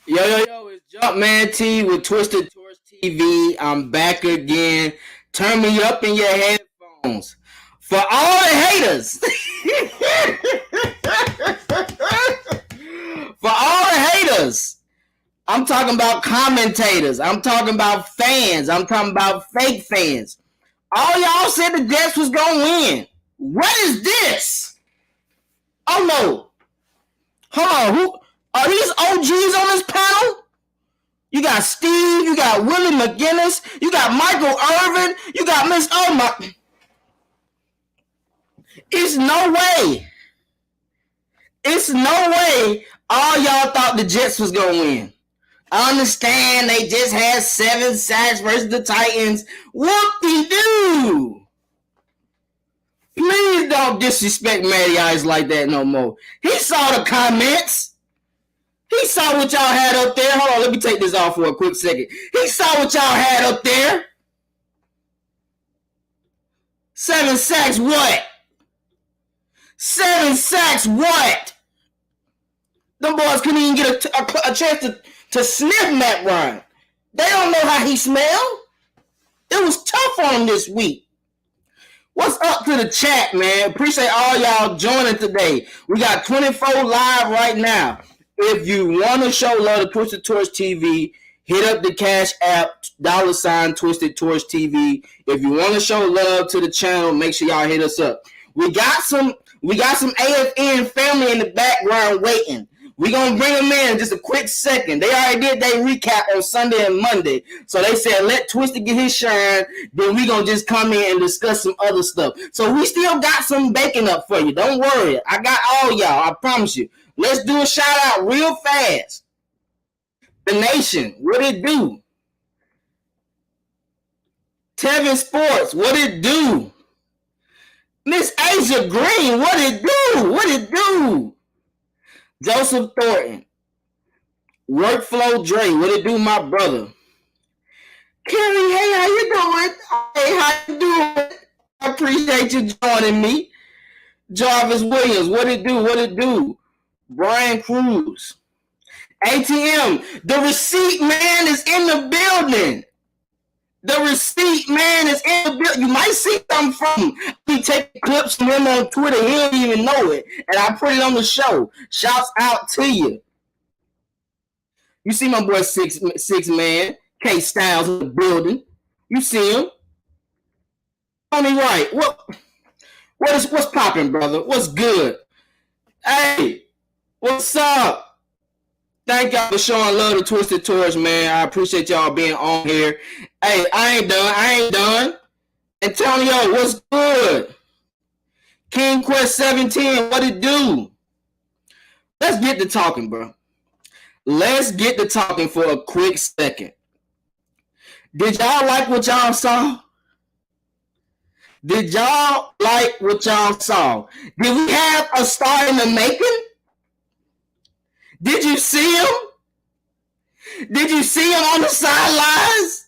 Yo, it's Jumpman T with Twisted Torch TV. I'm back again. Turn me up in your headphones. For all the haters. For all the haters. I'm talking about commentators. I'm talking about fans. I'm talking about fake fans. All y'all said the Jets was going to win. What is this? Oh, no. Hold on. Who are these OGs on this panel? You got Steve, you got Willie McGinnis, you got Michael Irvin, you got Miss It's no way. It's no way all y'all thought the Jets was going to win. I understand they just had 7 sacks versus the Titans. Whoop-de-doo. Please don't disrespect Matty Ice like that no more. He saw the comments. He saw what y'all had up there. Hold on, let me take this off for a quick second. He saw what y'all had up there. 7 sacks what? 7 sacks what? Them boys couldn't even get a chance to sniff Matt Ryan. They don't know how he smelled. It was tough on him this week. What's up to the chat, man? Appreciate all y'all joining today. We got 24 live right now. If you want to show love to Twisted Torch TV, hit up the Cash App, $ Twisted Torch TV. If you want to show love to the channel, make sure y'all hit us up. We got some AFN family in the background waiting. We're going to bring them in just a quick second. They already did their recap on Sunday and Monday. So they said, let Twisted get his shine. Then we're going to just come in and discuss some other stuff. So we still got some bacon up for you. Don't worry. I got all y'all. I promise you. Let's do a shout out real fast. The Nation, what it do? Tevin Sports, what it do? Miss Asia Green, what it do? What it do? Joseph Thornton, Workflow Dre, what it do, my brother? Kelly, hey, how you doing? Hey, how you doing? I appreciate you joining me. Jarvis Williams, what it do? What it do? Brian Cruz. ATM, the receipt man is in the building. The receipt man is in the building. You might see something from him. We take clips from him on Twitter. He don't even know it. And I put it on the show. Shouts out to you. You see my boy six man, K Styles in the building. You see him. Tony Wright. What's popping, brother? What's good? Hey, what's up? Thank y'all for showing love to Twisted Torch, man. I appreciate y'all being on here. Hey, I ain't done. Antonio, what's good? King Quest 17, what it do? Let's get to talking, bro. Let's get to talking for a quick second. Did y'all like what y'all saw? Did y'all like what y'all saw? Did we have a star in the making? Did you see him? Did you see him on the sidelines?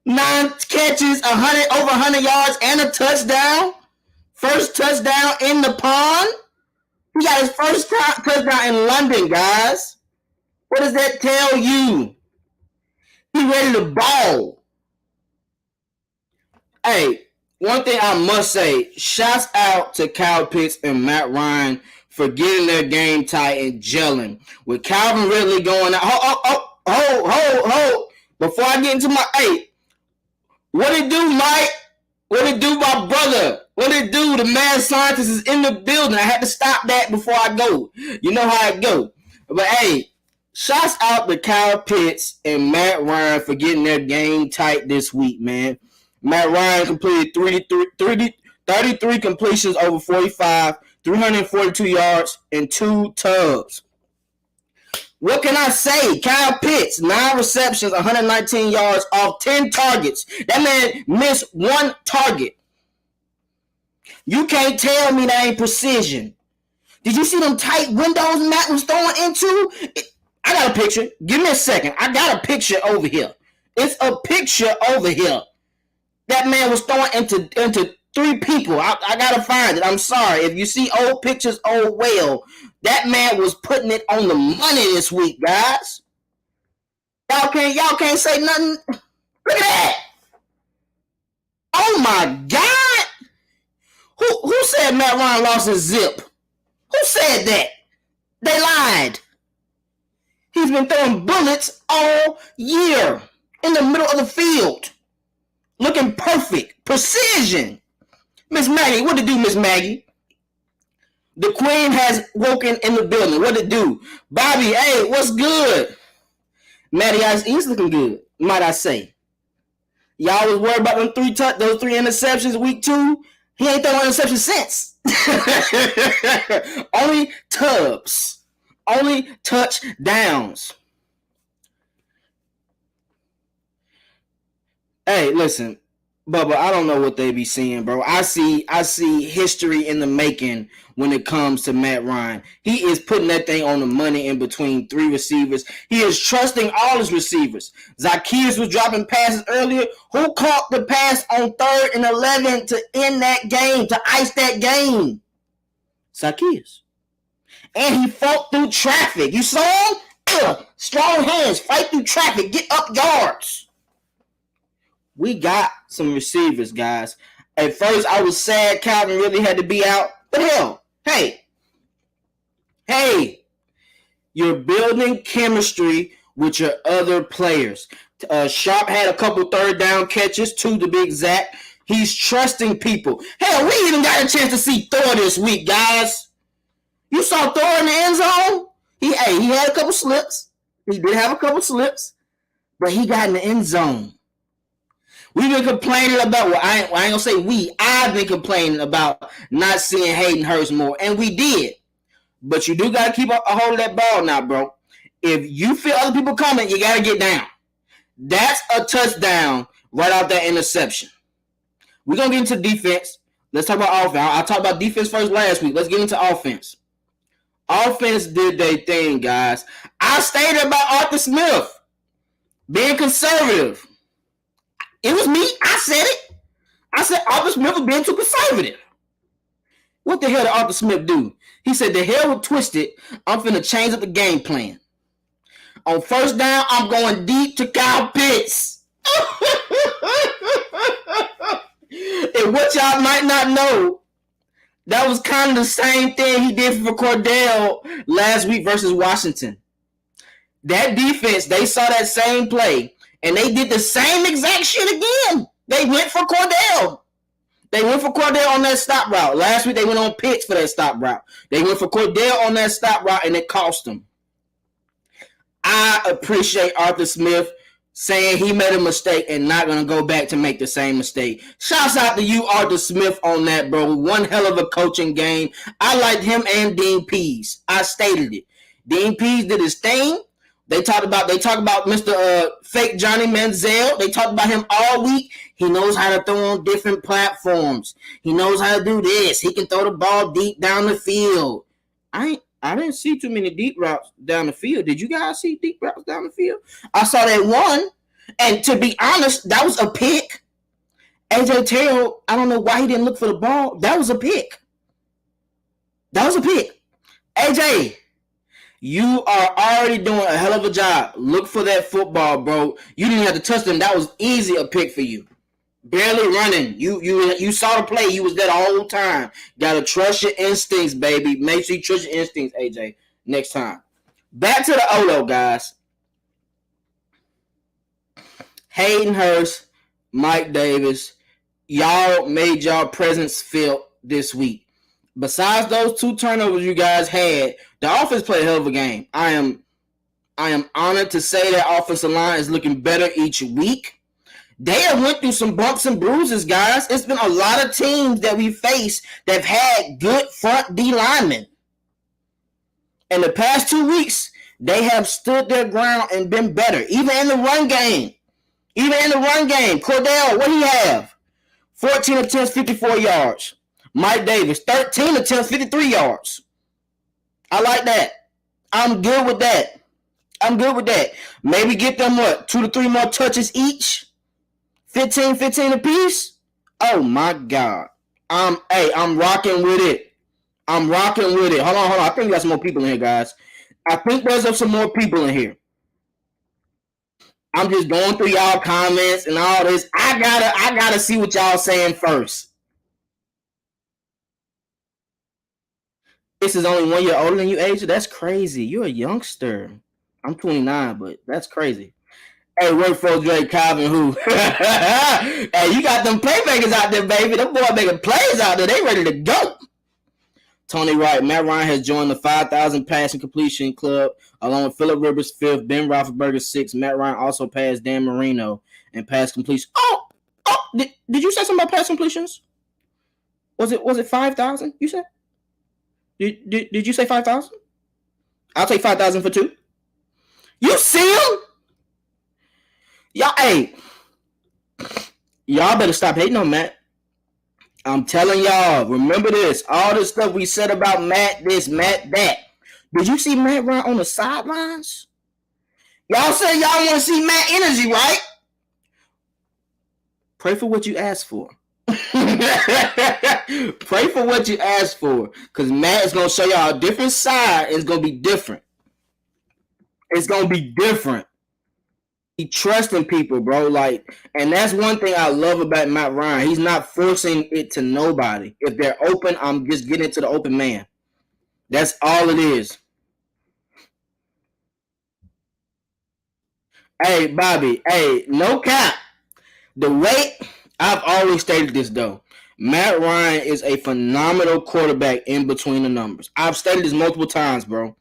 9 catches, over 100 yards, and a touchdown. First touchdown in the pond. He got his first touchdown in London, guys. What does that tell you? He ready to ball. Hey, one thing I must say, shouts out to Kyle Pitts and Matt Ryan for getting their game tight and gelling. With Calvin Ridley going out. Hold. Before I get into my what it do, Mike? What it do, my brother? What it do? The mad scientist is in the building. I had to stop that before I go. You know how it go. But hey, shouts out to Kyle Pitts and Matt Ryan for getting their game tight this week, man. Matt Ryan completed 33 completions over 45, 342 yards, and 2 tubs. What can I say? Kyle Pitts, 9 receptions, 119 yards off 10 targets. That man missed 1 target. You can't tell me that ain't precision. Did you see them tight windows Matt was throwing into? I got a picture. Give me a second. I got a picture over here. It's a picture over here. That man was throwing into 3 people. I gotta find it. I'm sorry. If you see old pictures, oh well. That man was putting it on the money this week, guys. Y'all can't say nothing. Look at that. Oh my God. Who said Matt Ryan lost his zip? Who said that? They lied. He's been throwing bullets all year in the middle of the field. Looking perfect. Precision. Miss Maggie, what to do, Miss Maggie? The queen has woken in the building. What to do? Bobby, hey, what's good? Matty Ice, he's looking good, might I say. Y'all was worried about those three interceptions week 2. He ain't thrown an interception since. Only tubs. Only touchdowns. Hey, listen, Bubba, I don't know what they be seeing, bro. I see history in the making when it comes to Matt Ryan. He is putting that thing on the money in between 3 receivers. He is trusting all his receivers. Zacchaeus was dropping passes earlier. Who caught the pass on 3rd and 11 to end that game, to ice that game? Zacchaeus. And he fought through traffic. You saw him? Strong hands, fight through traffic, get up yards. We got some receivers, guys. At first, I was sad Calvin really had to be out. But hell, hey, you're building chemistry with your other players. Sharp had a couple 3rd down catches, 2 to be exact. He's trusting people. Hell, we even got a chance to see Thor this week, guys. You saw Thor in the end zone? He had a couple slips. He did have a couple slips, but he got in the end zone. We've been complaining about, I ain't gonna say we, I've been complaining about not seeing Hayden Hurst more, and we did. But you do gotta keep a hold of that ball now, bro. If you feel other people coming, you gotta get down. That's a touchdown right out that interception. We're gonna get into defense. Let's talk about offense. I talked about defense first last week. Let's get into offense. Offense did their thing, guys. I stated about Arthur Smith being conservative. It was me. I said it. I said Arthur Smith was being too conservative. What the hell did Arthur Smith do? He said, the hell with Twisted. I'm finna change up the game plan. On 1st down, I'm going deep to Kyle Pitts. And what y'all might not know, that was kind of the same thing he did for Cordell last week versus Washington. That defense, they saw that same play. And they did the same exact shit again. They went for Cordell. They went for Cordell on that stop route. Last week, they went on Pitts for that stop route. They went for Cordell on that stop route, and it cost them. I appreciate Arthur Smith saying he made a mistake and not going to go back to make the same mistake. Shouts out to you, Arthur Smith, on that, bro. One hell of a coaching game. I liked him and Dean Pease. I stated it. Dean Pease did his thing. They talk about Mr. Fake Johnny Manziel. They talked about him all week. He knows how to throw on different platforms. He knows how to do this. He can throw the ball deep down the field. I didn't see too many deep routes down the field. Did you guys see deep routes down the field? I saw that one. And to be honest, that was a pick. AJ Terrell, I don't know why he didn't look for the ball. That was a pick. AJ, you are already doing a hell of a job. Look for that football, bro. You didn't have to touch them. That was easy a pick for you. Barely running. You saw the play. You was there the whole time. Gotta trust your instincts, baby. Make sure you trust your instincts, AJ, next time. Back to the O-Lo, guys. Hayden Hurst, Mike Davis, y'all made y'all presence felt this week. Besides those 2 turnovers you guys had, the offense played a hell of a game. I am honored to say that offensive line is looking better each week. They have went through some bumps and bruises, guys. It's been a lot of teams that we faced that have had good front D linemen. In the past 2 weeks, they have stood their ground and been better. Even in the run game. Cordell, what he have? 14 attempts, 54 yards. Mike Davis, 13 attempts, 53 yards. I like that. I'm good with that. Maybe get them, 2 to 3 more touches each? 15 apiece? Oh, my God. I'm rocking with it. I'm rocking with it. Hold on. I think we got some more people in here, guys. I think there's some more people in here. I'm just going through y'all comments and all this. I gotta see what y'all saying first. This is only 1 year older than you, Asia. That's crazy. You're a youngster. I'm 29, but that's crazy. Hey, wait for Drake Calvin, who? Hey, you got them playmakers out there, baby. Them boy making plays out there. They ready to go. Tony Wright, Matt Ryan has joined the 5,000 passing completion club, along with Phillip Rivers 5th, Ben Roethlisberger 6th. Matt Ryan also passed Dan Marino in pass completion. Did you say something about pass completions? Was it 5,000? You said? Did you say 5,000? I'll take 5,000 for 2. You see him? Y'all better stop hating on Matt. I'm telling y'all, remember this. All the stuff we said about Matt this, Matt that. Did you see Matt run on the sidelines? Y'all said y'all want to see Matt energy, right? Pray for what you asked for. Pray for what you asked for. Because Matt is going to show y'all a different side. And it's going to be different. It's going to be different. He trusting people, bro. And that's one thing I love about Matt Ryan. He's not forcing it to nobody. If they're open, I'm just getting it to the open man. That's all it is. Hey, Bobby. Hey, no cap. The way I've always stated this, though. Matt Ryan is a phenomenal quarterback in between the numbers. I've stated this multiple times, bro.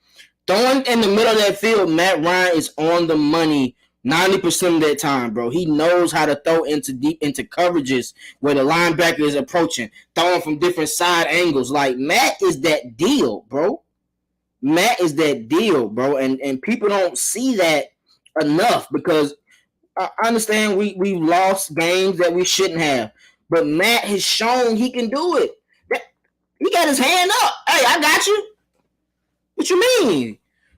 Throwing in the middle of that field, Matt Ryan is on the money 90% of that time, bro. He knows how to throw into coverages where the linebacker is approaching, throwing from different side angles. Matt is that deal, bro. Matt is that deal, bro. And people don't see that enough because I understand we've lost games that we shouldn't have. But Matt has shown he can do it. He got his hand up. Hey, I got you. What you mean?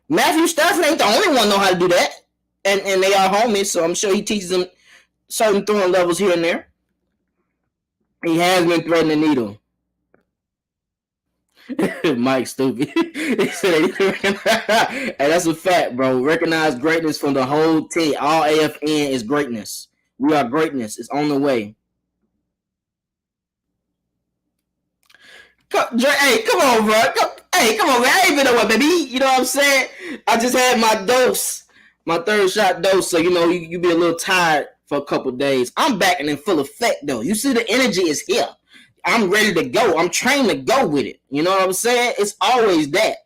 Matthew Stafford ain't the only one know how to do that. And they are homies, so I'm sure he teaches them certain throwing levels here and there. He has been threading the needle. Mike stupid. Hey, that's a fact, bro. Recognize greatness from the whole team. All AFN is greatness. We are greatness. It's on the way. Hey, come on, bro. Come on, man. I ain't been away, baby. You know what I'm saying? I just had my dose. My third shot dose, so you be a little tired for a couple days. I'm back and in full effect, though. You see the energy is here. I'm ready to go. I'm trained to go with it. You know what I'm saying? It's always that.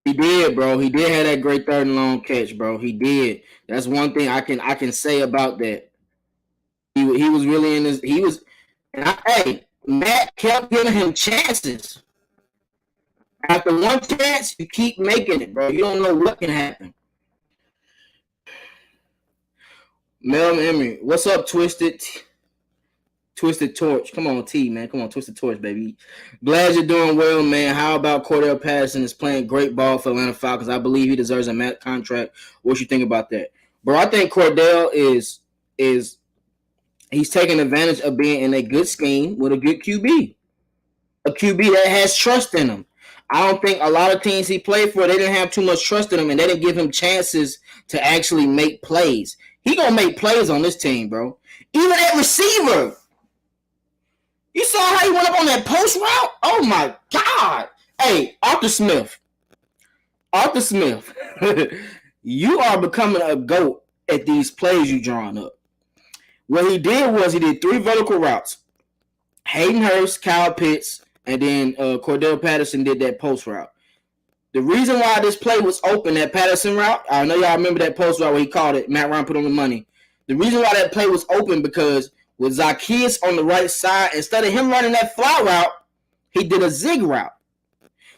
He did, bro. He did have that great third and long catch, bro. He did. That's one thing I can say about that. He was really in his. He was. Hey, Matt kept giving him chances. After one chance, you keep making it, bro. You don't know what can happen. Mel Emery, what's up, Twisted Torch? Come on, T, man. Come on, Twisted Torch, baby. Glad you're doing well, man. How about Cordell Patterson is playing great ball for Atlanta Falcons? I believe he deserves a max contract. What you think about that? Bro, I think Cordell is he's taking advantage of being in a good scheme with a good QB. A QB that has trust in him. I don't think a lot of teams he played for, they didn't have too much trust in him, and they didn't give him chances to actually make plays. He gonna make plays on this team, bro. Even at receiver. You saw how he went up on that post route? Oh, my God. Hey, Arthur Smith. You are becoming a GOAT at these plays you drawing up. What he did was he did 3 vertical routes. Hayden Hurst, Kyle Pitts, and then Cordell Patterson did that post route. The reason why this play was open, that Patterson route, I know y'all remember that post route where he called it, Matt Ryan put on the money. The reason why that play was open because with Zacchaeus on the right side, instead of him running that fly route, he did a zig route.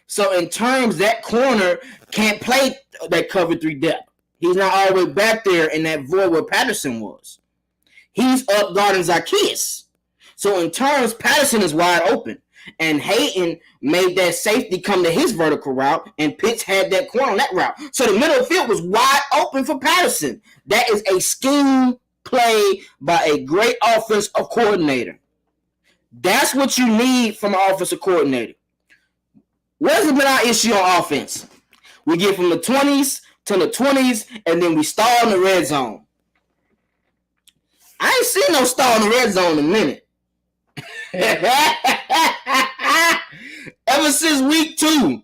So in terms, that corner can't play that cover 3 depth. He's not all the way back there in that void where Patterson was. He's up guarding Zacchaeus. So in terms, Patterson is wide open. And Hayden made that safety come to his vertical route, and Pitts had that corner on that route. So the middle of the field was wide open for Patterson. That is a scheme play by a great offensive coordinator. That's what you need from an offensive coordinator. What has been our issue on offense? We get from the 20s to the 20s, and then we stall in the red zone. I ain't seen no stall in the red zone in a minute. Ever since week 2,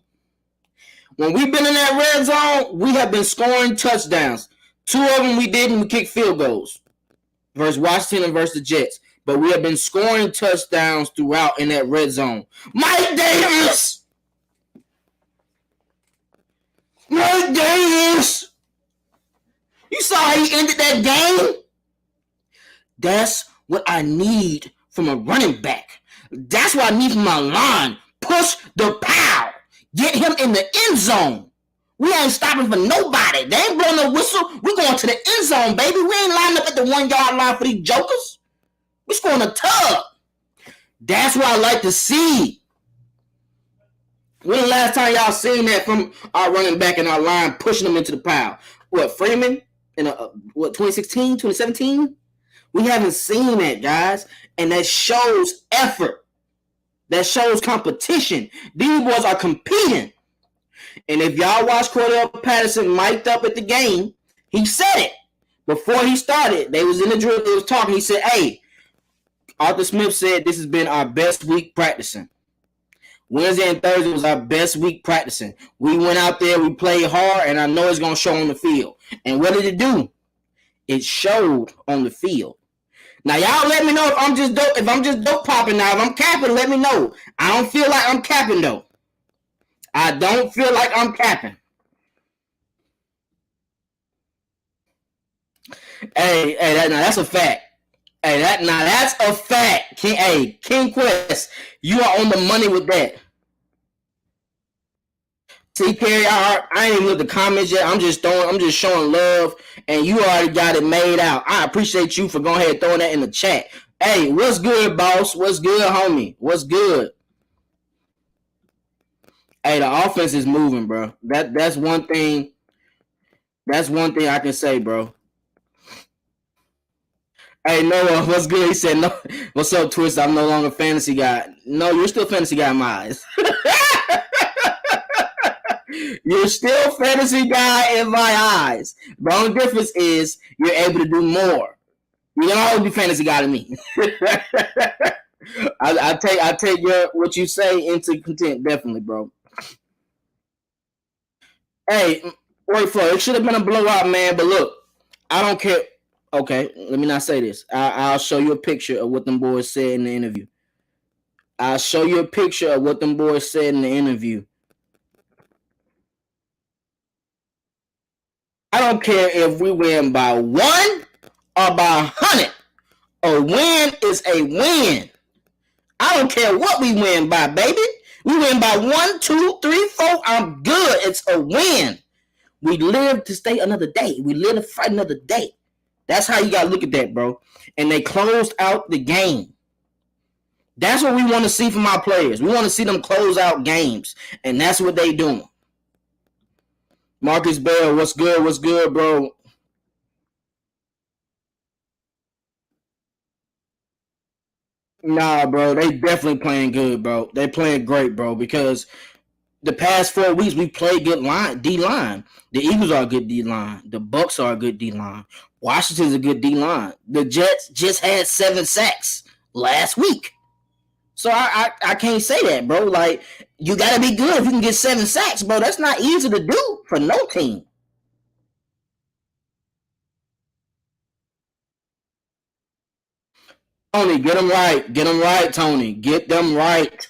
when we've been in that red zone, we have been scoring touchdowns. 2 of them we didn't. We kicked field goals versus Washington and versus the Jets. But we have been scoring touchdowns throughout in that red zone. Mike Davis! Mike Davis! You saw how he ended that game? That's what I need from a running back. That's what I need from my line. Push the pow. Get him in the end zone. We ain't stopping for nobody. They ain't blowing no whistle. We going to the end zone, baby. We ain't lining up at the 1 yard line for these jokers. We scoring a tub. That's what I like to see. When the last time y'all seen that from our running back and our line pushing them into the pile? What, Freeman? In 2016, 2017? We haven't seen that, guys. And that shows effort. That shows competition. These boys are competing. And if y'all watch Cordell Patterson mic'd up at the game, he said it. Before he started, they was in the drill, they was talking. He said, hey, Arthur Smith said this has been our best week practicing. Wednesday and Thursday was our best week practicing. We went out there, we played hard, and I know it's going to show on the field. And what did it do? It showed on the field. Now, y'all let me know if I'm just dope popping now. If I'm capping, let me know. I don't feel like I'm capping, though. I don't feel like I'm capping. Hey, that's a fact. Hey, that's a fact. King Quest, you are on the money with that. See, Kerry, I ain't even looked at the comments yet. I'm just showing love, and you already got it made out. I appreciate you for going ahead and throwing that in the chat. Hey, what's good, boss? What's good, homie? What's good? Hey, the offense is moving, bro. That's one thing. That's one thing I can say, bro. Hey, Noah, what's good? He said, "No, what's up, Twist? I'm no longer fantasy guy." No, you're still fantasy guy in my eyes. You're still fantasy guy in my eyes. The only difference is you're able to do more. You can always be fantasy guy to me. I take what you say into content, definitely, bro. Hey, wait, Flo, it should have been a blowout, man. But look, I don't care. Okay, let me not say this. I'll show you a picture of what them boys said in the interview. I'll show you a picture of what them boys said in the interview. I don't care if we win by 1 or by 100. A win is a win. I don't care what we win by, baby. We win by 1, 2, 3, 4. I'm good. It's a win. We live to stay another day. We live to fight another day. That's how you got to look at that, bro. And they closed out the game. That's what we want to see from our players. We want to see them close out games. And that's what they doing. Marcus Bell, what's good? What's good, bro? Nah, bro. They definitely playing good, bro. They playing great, bro, because the past 4 weeks we played good D-line. The Eagles are a good D-line. The Bucks are a good D-line. Washington's a good D-line. The Jets just had 7 sacks last week. So I can't say that, bro. Like, you got to be good if you can get 7 sacks, bro. That's not easy to do for no team. Tony, get them right. Get them right, Tony. Get them right.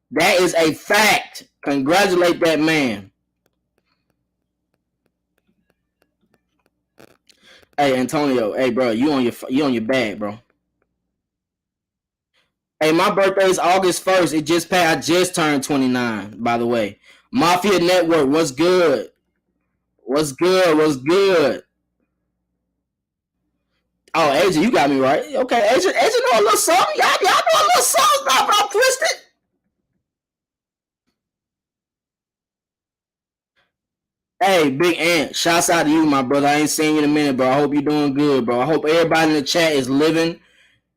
That is a fact. Congratulate that man. Hey, Antonio. Hey, bro. You on your bag, bro. Hey, my birthday is August 1st. It just passed. I just turned 29, by the way. Mafia Network, what's good? What's good? What's good? Oh, AJ, you got me right. Okay, AJ know a little something. Y'all know a little something about I'm twisted. Hey, Big Ant, shouts out to you, my brother. I ain't seen you in a minute, bro. I hope you're doing good, bro. I hope everybody in the chat is living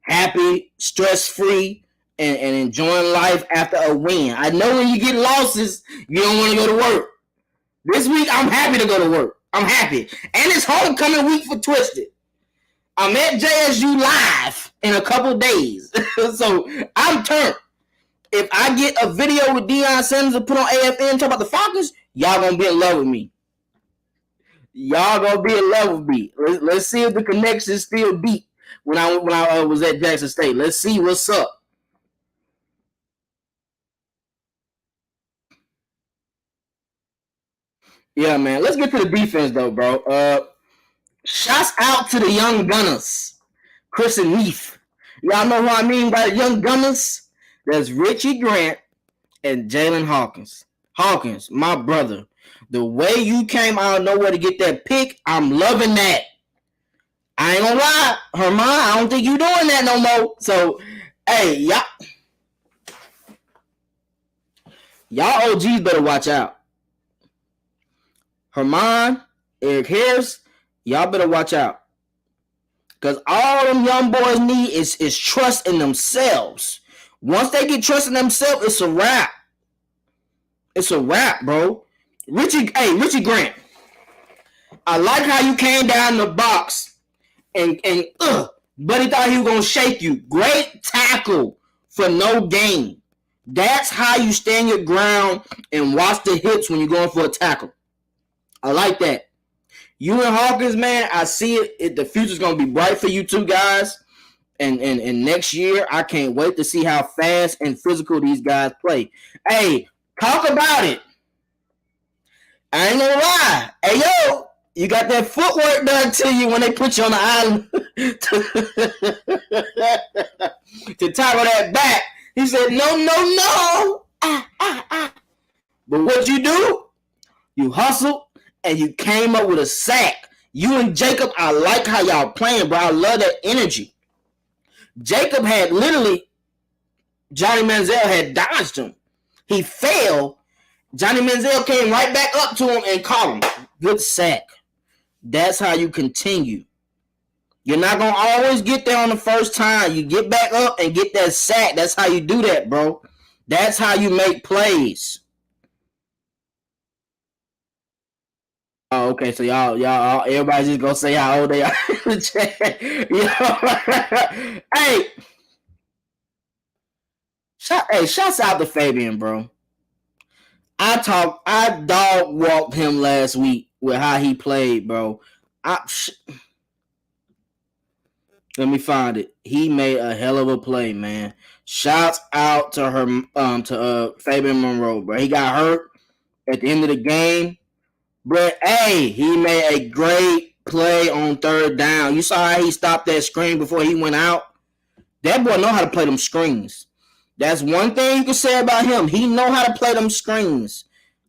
happy, stress-free, and enjoying life after a win. I know when you get losses, you don't want to go to work. This week, I'm happy to go to work. I'm happy. And it's homecoming week for Twisted. I'm at JSU live in a couple days. So I'm turned. If I get a video with Deion Sanders to put on AFN talk about the Falcons, y'all gonna be in love with me. Y'all gonna be in love with me. Let's see if the connection is still deep when I was at Jackson State. Let's see what's up. Yeah, man. Let's get to the defense though, bro. Shouts out to the young gunners, Chris and Neef. Y'all know what I mean by the young gunners? That's Richie Grant and Jayden Hawkins. Hawkins, my brother. The way you came out of nowhere to get that pick, I'm loving that. I ain't gonna lie, Herman, I don't think you doing that no more. So, hey, y'all OGs better watch out. Herman, Eric Harris, y'all better watch out. Because all them young boys need is trust in themselves. Once they get trust in themselves, it's a wrap. It's a wrap, bro. Richie Grant. I like how you came down the box and Buddy thought he was gonna shake you. Great tackle for no gain. That's how you stand your ground and watch the hips when you're going for a tackle. I like that. You and Hawkins, man, I see it. The future's gonna be bright for you two guys. And next year, I can't wait to see how fast and physical these guys play. Hey, talk about it. I ain't gonna lie. Hey, yo, you got that footwork done to you when they put you on the island to tackle that back. He said, no. But what you do? You hustled and you came up with a sack. You and Jacob, I like how y'all playing, bro. I love that energy. Jacob had literally, Johnny Manziel had dodged him. He fell. Johnny Manziel came right back up to him and caught him. Good sack. That's how you continue. You're not going to always get there on the first time. You get back up and get that sack. That's how you do that, bro. That's how you make plays. Oh, okay. So y'all, everybody's just gonna say how old they are. Hey, shouts out to Fabian, bro. I dog walked him last week with how he played, bro. Let me find it. He made a hell of a play, man. Shouts out to Fabian Monroe, bro. He got hurt at the end of the game. But, hey, he made a great play on third down. You saw how he stopped that screen before he went out? That boy know how to play them screens. That's one thing you can say about him. He know how to play them screens.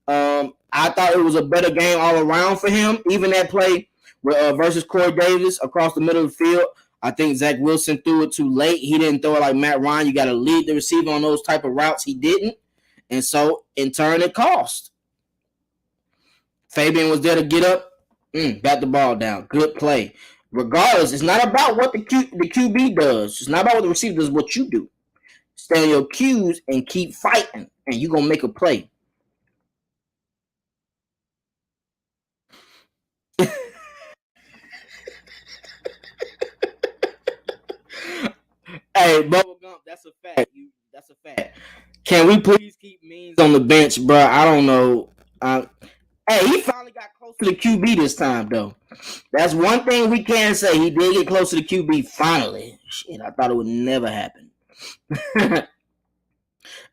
I thought it was a better game all around for him. Even that play versus Corey Davis across the middle of the field. I think Zach Wilson threw it too late. He didn't throw it like Matt Ryan. You got to lead the receiver on those type of routes. He didn't. And so, in turn, it cost. Fabian was there to get up, bat the ball down. Good play. Regardless, it's not about what the QB does. It's not about what the receiver does, what you do. Stay on your cues and keep fighting, and you're going to make a play. Hey, Bubba Gump, that's a fact. That's a fact. Can we please keep Means on the bench, bro? I don't know. Hey, he finally got close to the QB this time, though. That's one thing we can say. He did get close to the QB finally. Shit, I thought it would never happen. Hey,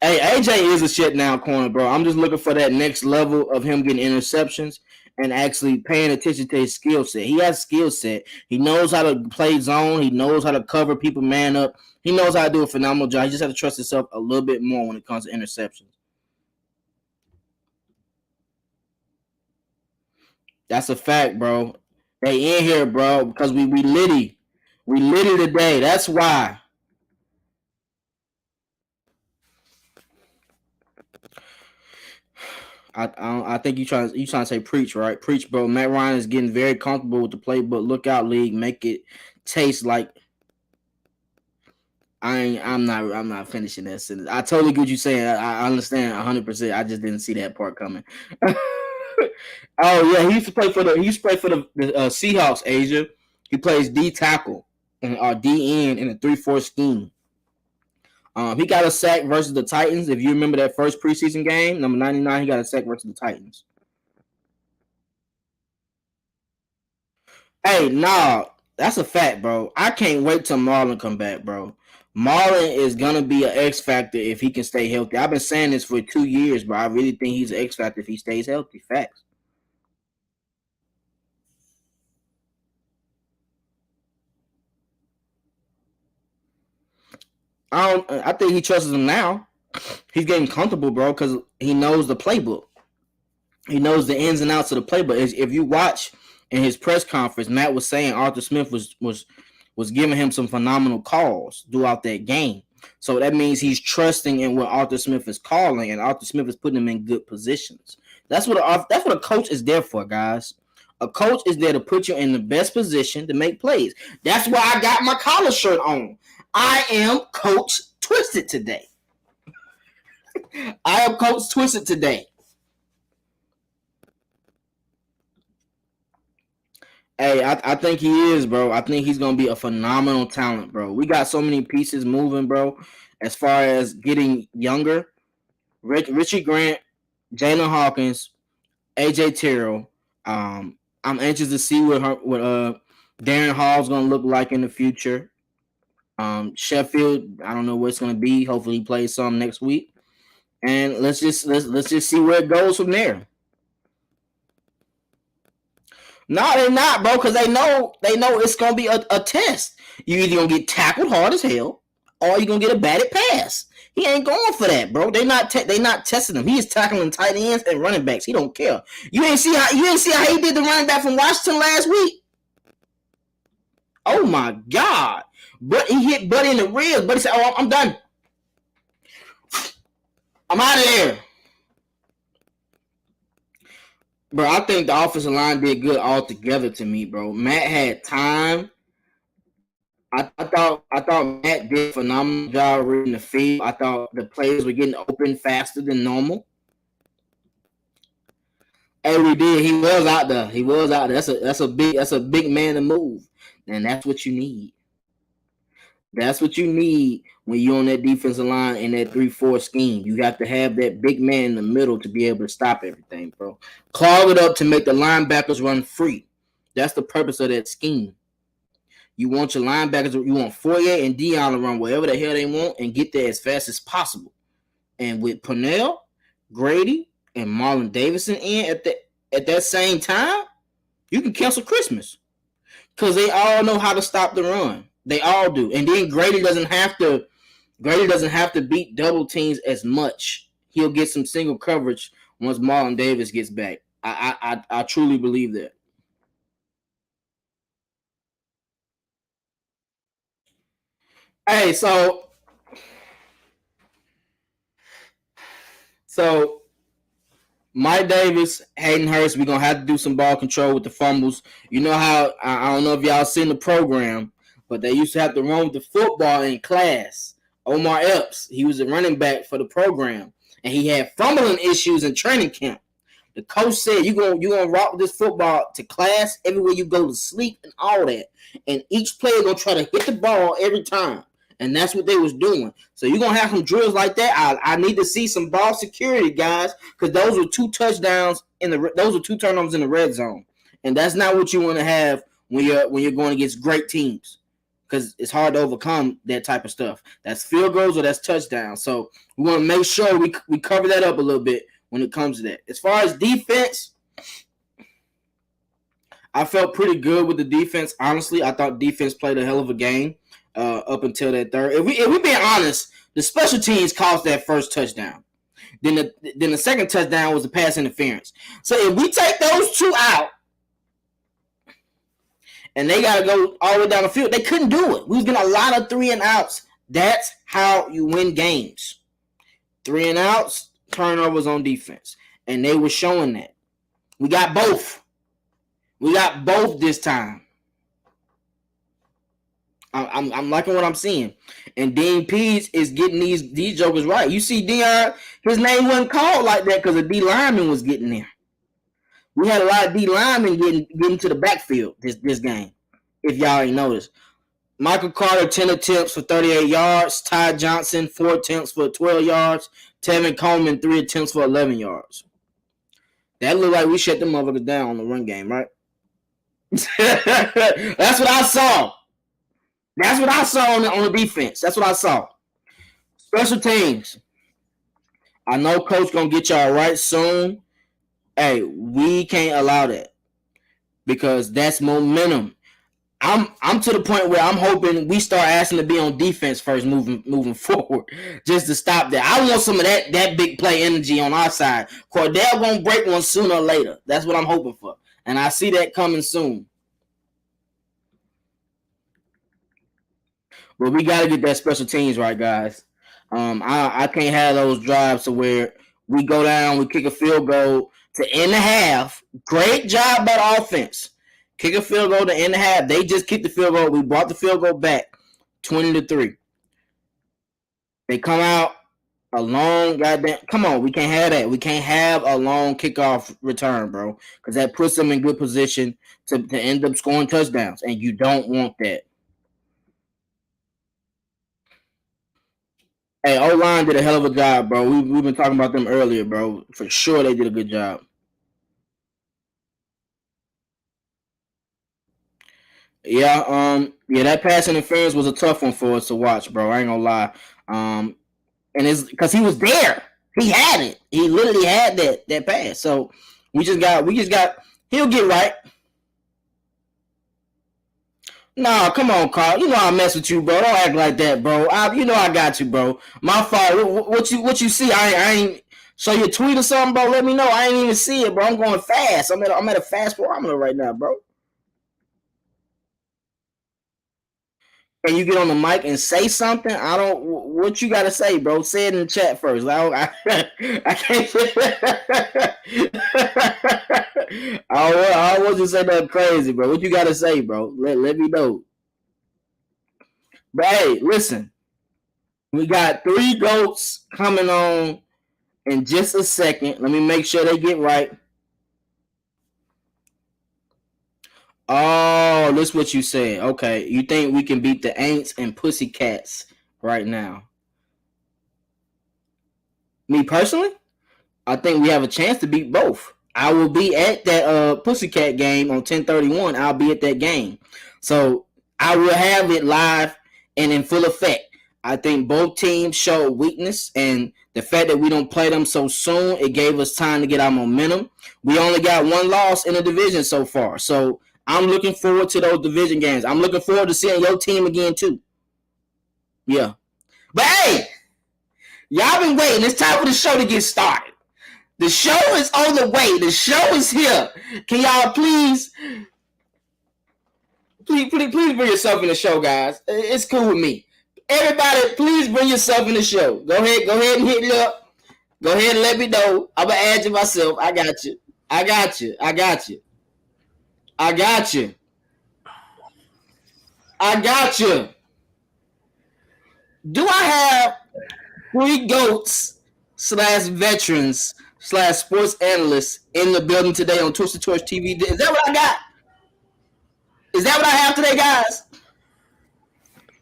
AJ is a shit now corner, bro. I'm just looking for that next level of him getting interceptions and actually paying attention to his skill set. He has skill set. He knows how to play zone. He knows how to cover people man up. He knows how to do a phenomenal job. He just has to trust himself a little bit more when it comes to interceptions. That's a fact, bro. They in here, bro, because we litty. We litty today. That's why. I think you trying to say preach, right? Preach, bro. Matt Ryan is getting very comfortable with the playbook. Look out, league. Make it taste like. I'm not finishing that sentence. I totally get what you're saying. I understand 100%. I just didn't see that part coming. Oh yeah, he used to play for the Seahawks. Asia. He plays D tackle or D end in a 3-4 scheme. He got a sack versus the Titans. If you remember that first preseason game, number 99, he got a sack versus the Titans. Hey, nah, that's a fact, bro. I can't wait till Marlon come back, bro. Marlon is gonna be an X factor if he can stay healthy. I've been saying this for 2 years, bro. I really think he's an X factor if he stays healthy. Facts. I think he trusts him now. He's getting comfortable, bro, because he knows the playbook. He knows the ins and outs of the playbook. If you watch in his press conference, Matt was saying Arthur Smith was giving him some phenomenal calls throughout that game. So that means he's trusting in what Arthur Smith is calling, and Arthur Smith is putting him in good positions. That's what a coach is there for, guys. A coach is there to put you in the best position to make plays. That's why I got my collar shirt on. I am Coach Twisted today. I am Coach Twisted today. Hey, I think he is, bro. I think he's gonna be a phenomenal talent, bro. We got so many pieces moving, bro. As far as getting younger, Richie Grant, Jayden Hawkins, AJ Terrell. I'm anxious to see what Darren Hall's gonna look like in the future. Sheffield, I don't know what it's gonna be. Hopefully, he plays some next week, and let's just see where it goes from there. No, they're not, bro, because they know it's gonna be a test. You either gonna get tackled hard as hell, or you gonna get a batted pass. He ain't going for that, bro. They not testing him. He is tackling tight ends and running backs. He don't care. You ain't see how he did the running back from Washington last week. Oh my God! But he hit Buddy in the ribs. Buddy said, "Oh, I'm done. I'm out of there." Bro, I think the offensive line did good altogether to me, bro. Matt had time. I thought Matt did a phenomenal job reading the field. I thought the players were getting open faster than normal. And we did. He was out there. That's a big man to move. And that's what you need. That's what you need when you're on that defensive line in that 3-4 scheme. You have to have that big man in the middle to be able to stop everything, bro. Clog it up to make the linebackers run free. That's the purpose of that scheme. You want your linebackers, you want Foyer and Dion to run wherever the hell they want and get there as fast as possible. And with Purnell, Grady, and Marlon Davidson in at that same time, you can cancel Christmas. Because they all know how to stop the run. They all do. And then Grady doesn't have to beat double teams as much. He'll get some single coverage once Marlon Davis gets back. I truly believe that. Hey, so Mike Davis, Hayden Hurst, we're gonna have to do some ball control with the fumbles. You know how I don't know if y'all seen the program, but they used to have to run with the football in class. Omar Epps, he was a running back for the program, and he had fumbling issues in training camp. The coach said you gonna rock with this football to class everywhere you go to sleep and all that, and each player gonna try to hit the ball every time. And that's what they was doing. So you're going to have some drills like that. I need to see some ball security, guys, because those were 2 touchdowns those were 2 turnovers in the red zone. And that's not what you want to have when you're going against great teams, because it's hard to overcome that type of stuff. That's field goals or that's touchdowns. So we want to make sure we cover that up a little bit when it comes to that. As far as defense, I felt pretty good with the defense. Honestly, I thought defense played a hell of a game. Up until that third. If we being honest, the special teams caused that first touchdown. Then the second touchdown was the pass interference. So if we take those 2 out, and they got to go all the way down the field, they couldn't do it. We was getting a lot of 3 and outs. That's how you win games. 3 and outs, turnovers on defense, and they were showing that. We got both. We got both this time. I'm liking what I'm seeing. And Dean Pease is getting these jokers right. You see Dion, his name wasn't called like that because a D lineman was getting there. We had a lot of D linemen getting to the backfield this game, if y'all ain't noticed. Michael Carter, 10 attempts for 38 yards. Ty Johnson, 4 attempts for 12 yards. Tevin Coleman, 3 attempts for 11 yards. That looked like we shut them motherfuckers down on the run game, right? That's what I saw. That's what I saw on the defense. That's what I saw. Special teams. I know Coach gonna get y'all right soon. Hey, we can't allow that because that's momentum. I'm to the point where I'm hoping we start asking to be on defense first, moving forward, just to stop that. I want some of that big play energy on our side. Cordell gonna break one sooner or later. That's what I'm hoping for, and I see that coming soon. But we got to get that special teams right, guys. I can't have those drives to where we go down, we kick a field goal to end the half. Great job by the offense. Kick a field goal to end the half. They just kicked the field goal. We brought the field goal back 20-3. They come out a long goddamn. Come on, we can't have that. We can't have a long kickoff return, bro, because that puts them in good position to end up scoring touchdowns, and you don't want that. Hey, O-line did a hell of a job, bro. We've been talking about them earlier, bro. For sure, they did a good job. Yeah, that pass interference was a tough one for us to watch, bro. I ain't gonna lie. And it's because he was there. He had it. He literally had that pass. So we just got. He'll get right. Nah, come on, Carl. You know I mess with you, bro. Don't act like that, bro. I got you, bro. My fault. What you see? I ain't show you a tweet or something, bro. Let me know. I ain't even see it, bro. I'm going fast. I'm at a fast barometer right now, bro. Can you get on the mic and say something? I don't. What you got to say, bro? Say it in the chat first. I can't. I want you to say nothing crazy, bro. What you got to say, bro? Let me know. But hey, listen. We got 3 goats coming on in just a second. Let me make sure they get right. Oh, that's what you said. Okay. You think we can beat the Aints and Pussycats right now? Me personally, I think we have a chance to beat both. I will be at that Pussycat game on 10/31. I'll be at that game. So I will have it live and in full effect. I think both teams show weakness, and the fact that we don't play them so soon, it gave us time to get our momentum. We only got 1 loss in the division so far. So I'm looking forward to those division games. I'm looking forward to seeing your team again, too. Yeah. But, hey, y'all been waiting. It's time for the show to get started. The show is on the way. The show is here. Can y'all please bring yourself in the show, guys. It's cool with me. Everybody, please bring yourself in the show. Go ahead and hit it up. Go ahead and let me know. I'm going to add you myself. I got you. Do I have 3 GOATs / veterans / sports analysts in the building today on Twisted Torch TV? Is that what I got? Is that what I have today, guys?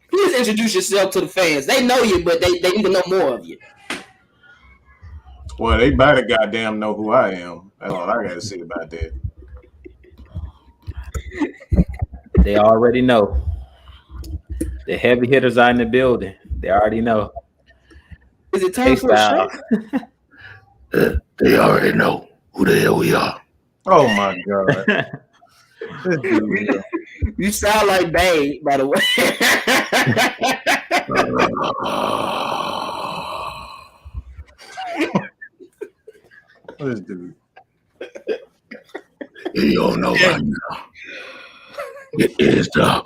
Please introduce yourself to the fans. They know you, but they need to know more of you. Well, they better goddamn know who I am. That's all I got to say about that. They already know. The heavy hitters are in the building. They already know. Is it time for a shot? They already know who the hell we are. Oh, my God. You sound like Bay, by the way. This dude. You don't know by now. It is the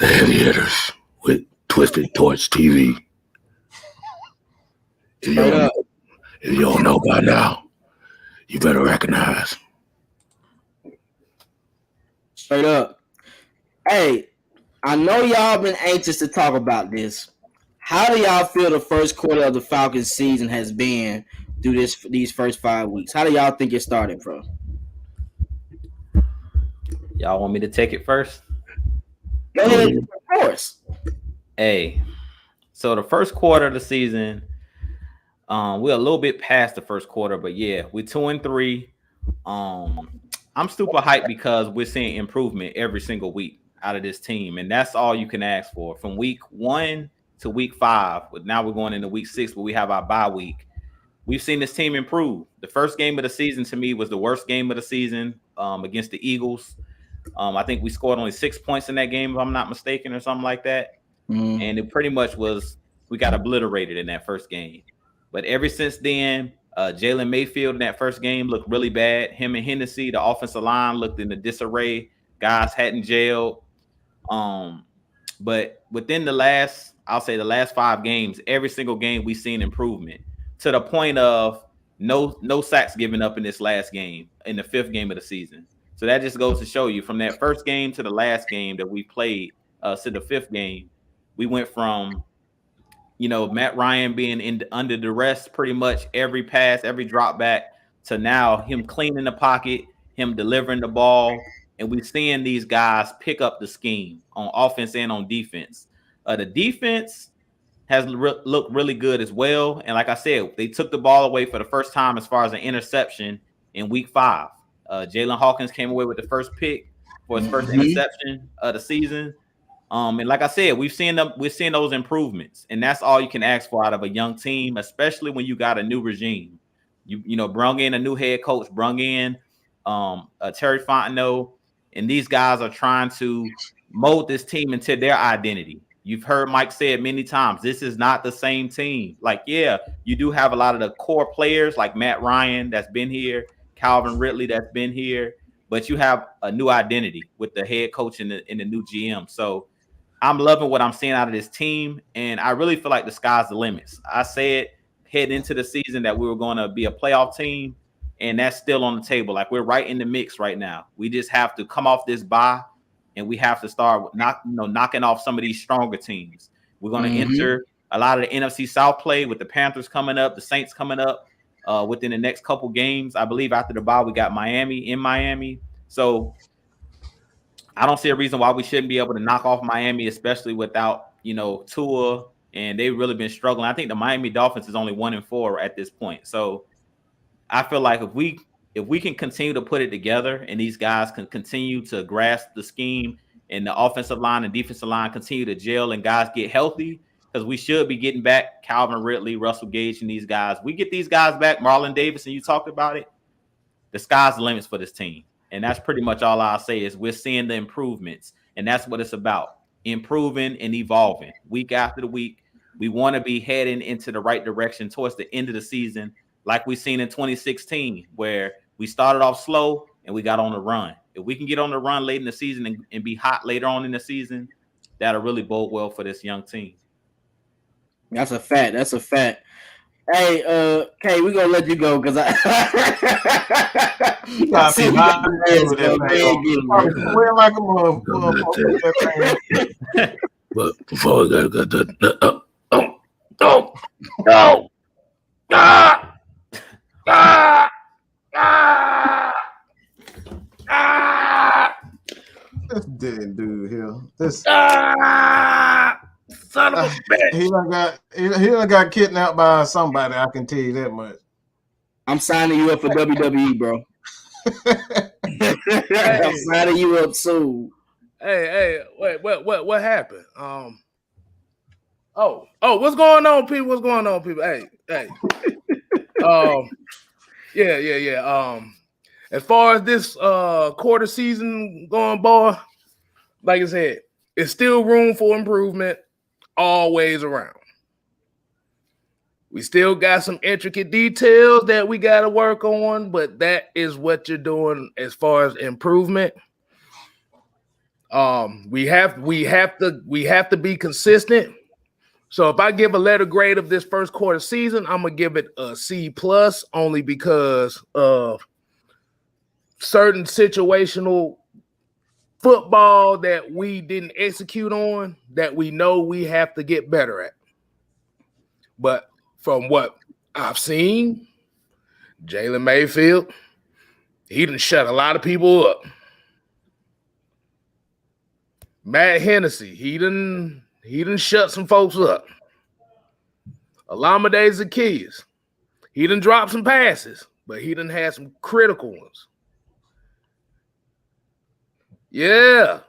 heavy hitters with Twisted Torch TV. If you don't know by now, you better recognize. Straight up. Hey, I know y'all been anxious to talk about this. How do y'all feel the first quarter of the Falcons season has been through these first 5 weeks? How do y'all think it started from? Y'all want me to take it first? Go ahead, of course. Hey, so the first quarter of the season, we're a little bit past the first quarter, but yeah, we're 2-3. I'm super hyped because we're seeing improvement every single week out of this team, and that's all you can ask for. From week 1 to week 5, but now we're going into week 6, where we have our bye week. We've seen this team improve. The first game of the season to me was the worst game of the season against the Eagles. I think we scored only 6 points in that game, if I'm not mistaken, or something like that. And it pretty much was, we got obliterated in that first game. But ever since then, Jalen Mayfield in that first game looked really bad. Him and Hennessy, the offensive line, looked in the disarray. Guys hadn't jailed. But within the last 5 games, every single game we've seen improvement, to the point of no sacks given up in this last game, in the 5th game of the season. So that just goes to show you, from that first game to the last game that we played, to the 5th game, we went from, Matt Ryan being under duress pretty much every pass, every drop back, to now him cleaning the pocket, him delivering the ball, and we're seeing these guys pick up the scheme on offense and on defense. The defense has looked really good as well. And like I said, they took the ball away for the first time as far as an interception in week 5. Jayden Hawkins came away with the first pick for his first interception of the season. And like I said, we're seeing those improvements, and that's all you can ask for out of a young team, especially when you got a new regime. You brung in a new head coach, brung in Terry Fontenot, and these guys are trying to mold this team into their identity. You've heard Mike say it many times. This is not the same team. Like, yeah, you do have a lot of the core players like Matt Ryan that's been here, Calvin Ridley that's been here, but you have a new identity with the head coach and the new GM. So I'm loving what I'm seeing out of this team, and I really feel like the sky's the limits. I said heading into the season that we were going to be a playoff team, and that's still on the table. Like, we're right in the mix right now. We just have to come off this bye, and we have to start knocking off some of these stronger teams. We're going to enter a lot of the NFC South play with the Panthers coming up, the Saints coming up within the next couple games. I believe after the bye, we got Miami in Miami. So I don't see a reason why we shouldn't be able to knock off Miami, especially without, Tua, and they've really been struggling. I think the Miami Dolphins is only 1-4 at this point. So I feel like if we can continue to put it together, and these guys can continue to grasp the scheme, and the offensive line and defensive line continue to gel, and guys get healthy, because we should be getting back Calvin Ridley, Russell Gage, and these guys. We get these guys back, Marlon Davis, and you talked about it, the sky's the limits for this team. And that's pretty much all I'll say is we're seeing the improvements, and that's what it's about, improving and evolving week after the week. We want to be heading into the right direction towards the end of the season, like we seen in 2016, where we started off slow and we got on the run. If we can get on the run late in the season and be hot later on in the season, that'll really bode well for this young team. That's a fact. Hey, Kay, we're gonna let you go because I see my we're like a motherfucker. But before we got that, This dead dude here. This son of a bitch. He done got kidnapped by somebody. I can tell you that much. I'm signing you up for WWE, bro. I'm signing you up soon. Hey, wait, what happened? What's going on, people? Hey. Yeah. As far as this quarter season going, boy, like I said, it's still room for improvement always around. We still got some intricate details that we got to work on, but that is what you're doing as far as improvement. We have to be consistent. So if I give a letter grade of this first quarter season, I'm gonna give it a C+, only because of certain situational football that we didn't execute on that we know we have to get better at. But from what I've seen, Jalen Mayfield, he done shut a lot of people up. Matt Hennessy, he done shut some folks up. Olamide Zaccheaus, he done dropped some passes, but he done had some critical ones. Yeah.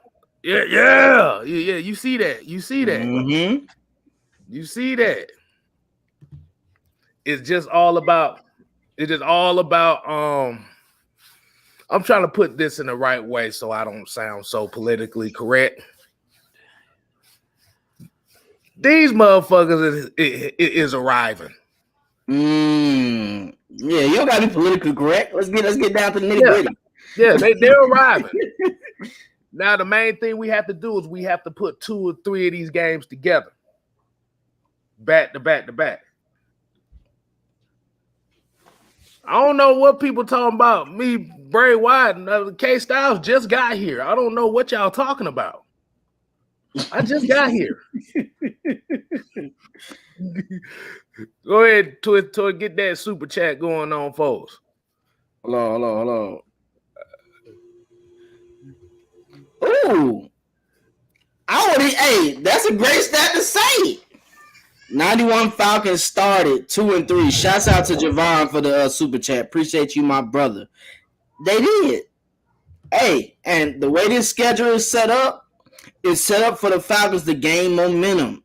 You see that. Mm-hmm. You see that. It's just all about. I'm trying to put this in the right way so I don't sound so politically correct. These motherfuckers is arriving. Yeah, you don't gotta be politically correct. Let's get down to the nitty-gritty. Yeah, they're arriving. Now the main thing we have to do is we have to put 2 or 3 of these games together. Back to back to back. I don't know what people talking about. Me, Bray Wyatt, and K Styles just got here. I don't know what y'all talking about. I just got here. Go ahead to get that super chat going on, folks. Hello. Ooh. That's a great stat to say. 91 Falcons started 2-3. Shouts out to Javon for the super chat. Appreciate you, my brother. They did. Hey, and the way this schedule is set up for the Falcons to gain momentum,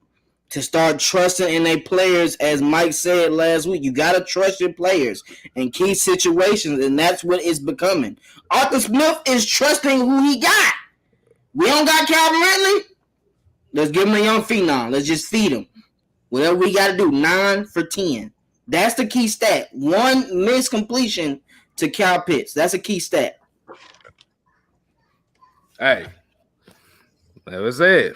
to start trusting in their players. As Mike said last week, you got to trust your players in key situations, and that's what it's becoming. Arthur Smith is trusting who he got. We don't got Calvin Ridley. Let's give him a young phenom. Let's just feed him. Whatever we got to do, 9 for 10. That's the key stat. 1 missed completion to Cal Pitts. That's a key stat. Hey, like I said,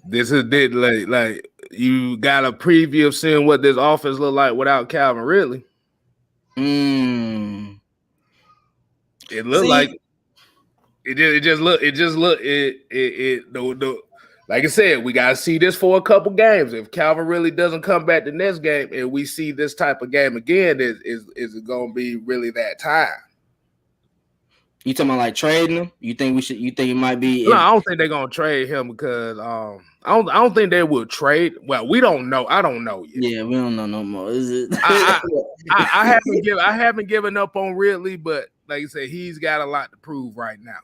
this is like you got a preview of seeing what this offense look like without Calvin Ridley. It looked like it just looked like I said, we got to see this for a couple games. If Calvin really doesn't come back the next game and we see this type of game again, is it going to be really that time? You talking about like trading him? You think it might be? No, I don't think they're going to trade him because I don't think they will trade. Well, we don't know. I don't know yet. Yeah, we don't know no more. Is it? I haven't given up on Ridley, but like I said, he's got a lot to prove right now.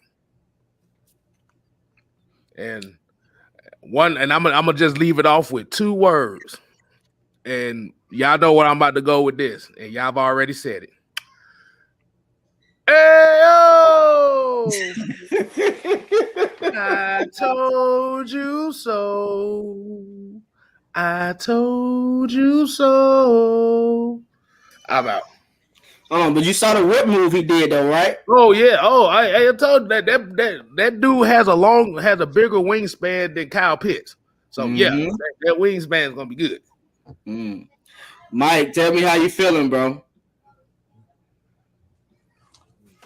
And I'm gonna just leave it off with 2 words, and y'all know where I'm about to go with this, and y'all have already said it. Hey-o! I told you so. I told you so. I'm out. But you saw the whip move he did though, right? Oh yeah. Oh, I told you that dude has a bigger wingspan than Kyle Pitts. So yeah, that wingspan is gonna be good. Mike, tell me how you feeling, bro.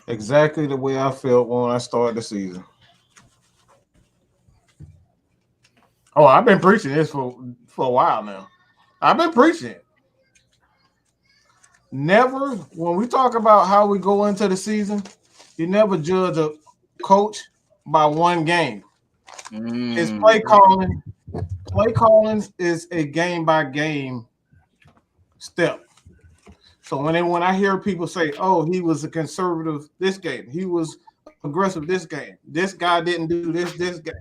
Exactly the way I felt when I started the season. Oh, I've been preaching this for a while now. I've been preaching it. Never, when we talk about how we go into the season, you never judge a coach by one game. It's play calling. Play calling is a game by game step. So when I hear people say, "Oh, he was a conservative this game, he was aggressive this game, this guy didn't do this game,"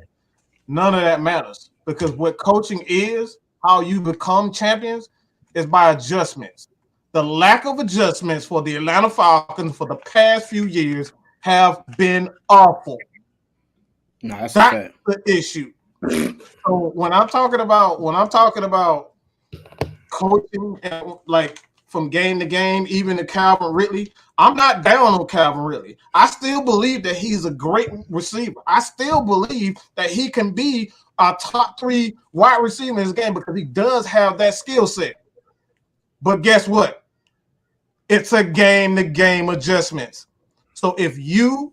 none of that matters, because what coaching is, how you become champions, is by adjustments. The lack of adjustments for the Atlanta Falcons for the past few years have been awful. No, that's the issue. So when I'm talking about coaching and like from game to game, even to Calvin Ridley, I'm not down on Calvin Ridley. I still believe that he's a great receiver. I still believe that he can be a top 3 wide receiver in his game because he does have that skill set. But guess what? It's a game-to-game adjustments. So if you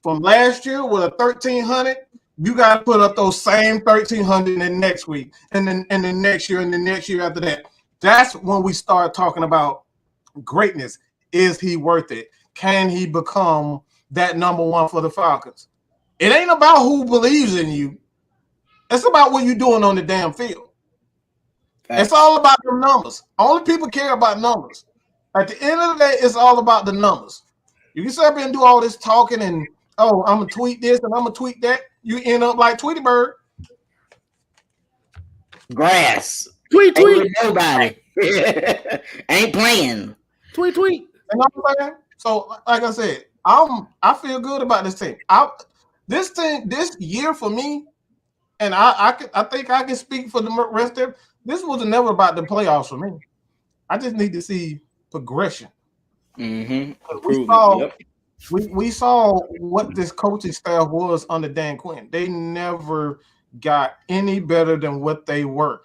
from last year with a 1,300, you got to put up those same 1,300 in the next week, and then next year, and the next year after that. That's when we start talking about greatness. Is he worth it? Can he become that number one for the Falcons? It ain't about who believes in you. It's about what you're doing on the damn field. It's all about the numbers. Only people care about numbers. At the end of the day, it's all about the numbers. You can sit up and do all this talking and, oh, I'm going to tweet this and I'm going to tweet that. You end up like Tweety Bird. Grass. Tweet. Nobody. Ain't playing. Tweet. You know what I'm saying? So, like I said, I feel good about this team. This year for me, and I think I can speak for the rest of them. This was never about the playoffs for me. I just need to see progression. Mm-hmm. We saw what this coaching staff was under Dan Quinn. They never got any better than what they were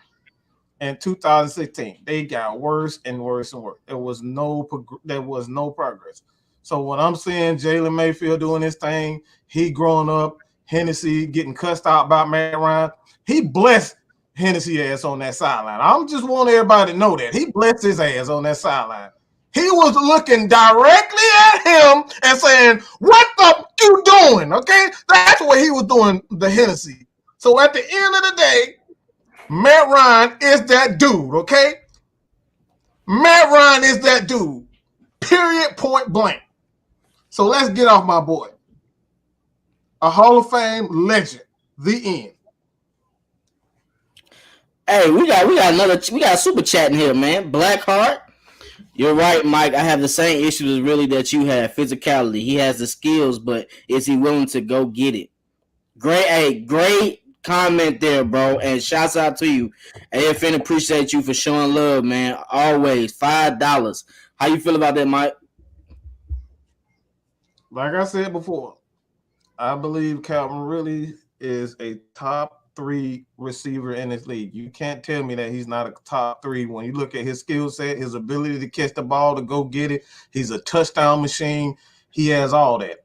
in 2016. They got worse and worse and worse. There was no progress. So when I'm seeing Jalen Mayfield doing his thing, he growing up, Hennessy getting cussed out by Matt Ryan, he blessed Hennessy ass on that sideline. I just want everybody to know that. He blessed his ass on that sideline. He was looking directly at him and saying, what the you doing? Okay? That's what he was doing, the Hennessy. So at the end of the day, Matt Ryan is that dude, okay? Matt Ryan is that dude. Period, point blank. So let's get off my boy. A Hall of Fame legend. The end. Hey, we got super chat in here, man. Blackheart. You're right, Mike. I have the same issues really that you have. Physicality. He has the skills, but is he willing to go get it? Great comment there, bro. And shouts out to you. AFN appreciate you for showing love, man. Always. $5. How you feel about that, Mike? Like I said before, I believe Calvin really is a top 3 receiver in this league. You can't tell me that he's not a top 3 when you look at his skill set, his ability to catch the ball, to go get it. He's a touchdown machine. He has all that.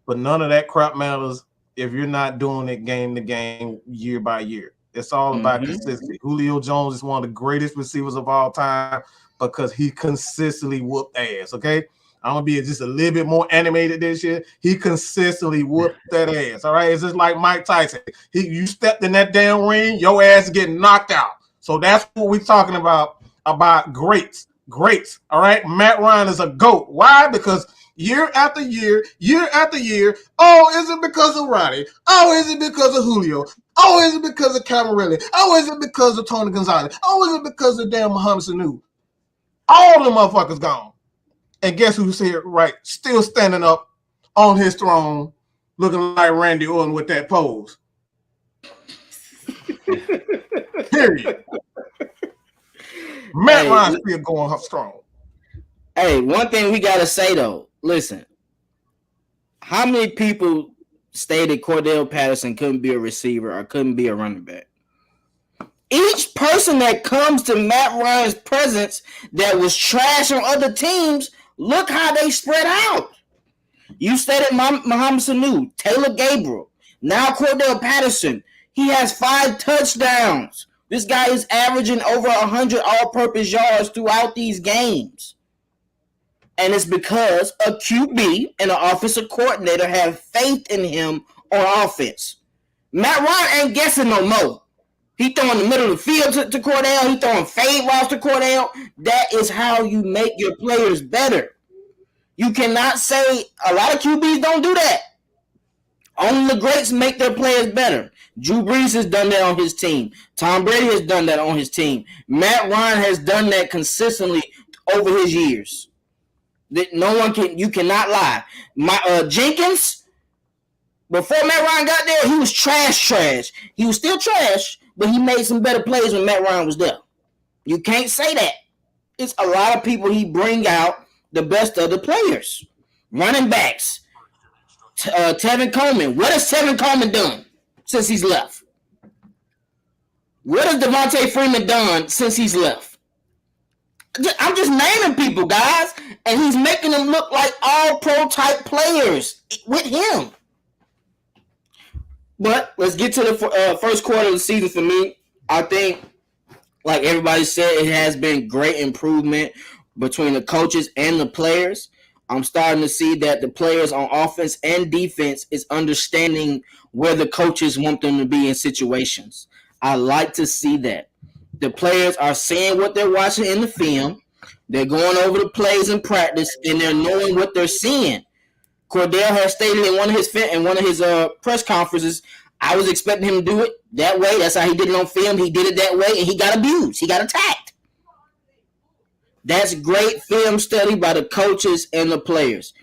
But none of that crap matters if you're not doing it game to game, year by year. It's all about consistency. Julio Jones is one of the greatest receivers of all time because he consistently whooped ass, okay? I'm going to be just a little bit more animated this year. He consistently whooped that ass, all right? It's just like Mike Tyson. You stepped in that damn ring, your ass is getting knocked out. So that's what we're talking about greats, all right? Matt Ryan is a GOAT. Why? Because year after year, oh, is it because of Roddy? Oh, is it because of Julio? Oh, is it because of Camarelli? Oh, is it because of Tony Gonzalez? Oh, is it because of damn Muhammad Sanu? All the motherfuckers gone. And guess who's here, right? Still standing up on his throne, looking like Randy Orton with that pose. Period. Matt Ryan still going strong. Hey, one thing we got to say, though. Listen, how many people stated Cordell Patterson couldn't be a receiver or couldn't be a running back? Each person that comes to Matt Ryan's presence that was trash on other teams, look how they spread out. You stated Muhammad Sanu, Taylor Gabriel, now Cordell Patterson. He has 5 touchdowns. This guy is averaging over 100 all-purpose yards throughout these games. And it's because a QB and an offensive coordinator have faith in him on offense. Matt Ryan ain't guessing no more. He throwing the middle of the field to Cordell. He throwing fade routes to Cordell. That is how you make your players better. You cannot say a lot of QBs don't do that. Only the greats make their players better. Drew Brees has done that on his team. Tom Brady has done that on his team. Matt Ryan has done that consistently over his years. No one can. You cannot lie. Jenkins, before Matt Ryan got there, he was trash. He was still trash, but he made some better plays when Matt Ryan was there. You can't say that. It's a lot of people he bring out the best of the players. Running backs. Tevin Coleman. What has Tevin Coleman done since he's left? What has Devontae Freeman done since he's left? I'm just naming people, guys, and he's making them look like all pro type players with him. But let's get to the first quarter of the season for me. I think, like everybody said, it has been great improvement between the coaches and the players. I'm starting to see that the players on offense and defense is understanding where the coaches want them to be in situations. I like to see that. The players are seeing what they're watching in the film. They're going over the plays in practice, and they're knowing what they're seeing. Cordell has stated in one of his press conferences, I was expecting him to do it that way. That's how he did it on film. He did it that way, and he got abused. He got attacked. That's great film study by the coaches and the players.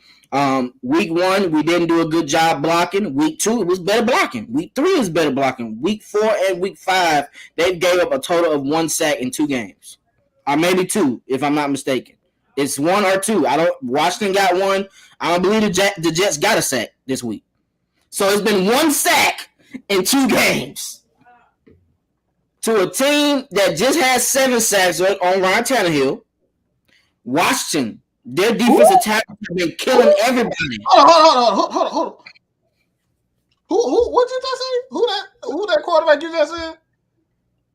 Week 1, we didn't do a good job blocking. Week 2, it was better blocking. Week 3 is better blocking. Week 4 and week 5, they gave up a total of 1 sack in 2 games. Or maybe 2, if I'm not mistaken. It's 1 or 2. Washington got 1. I don't believe the Jets got a sack this week. So it's been 1 sack in 2 games. To a team that just had 7 sacks on Ryan Tannehill. Washington, their defensive tackles have been killing everybody. Hold on. What you just say? Who that quarterback you just said?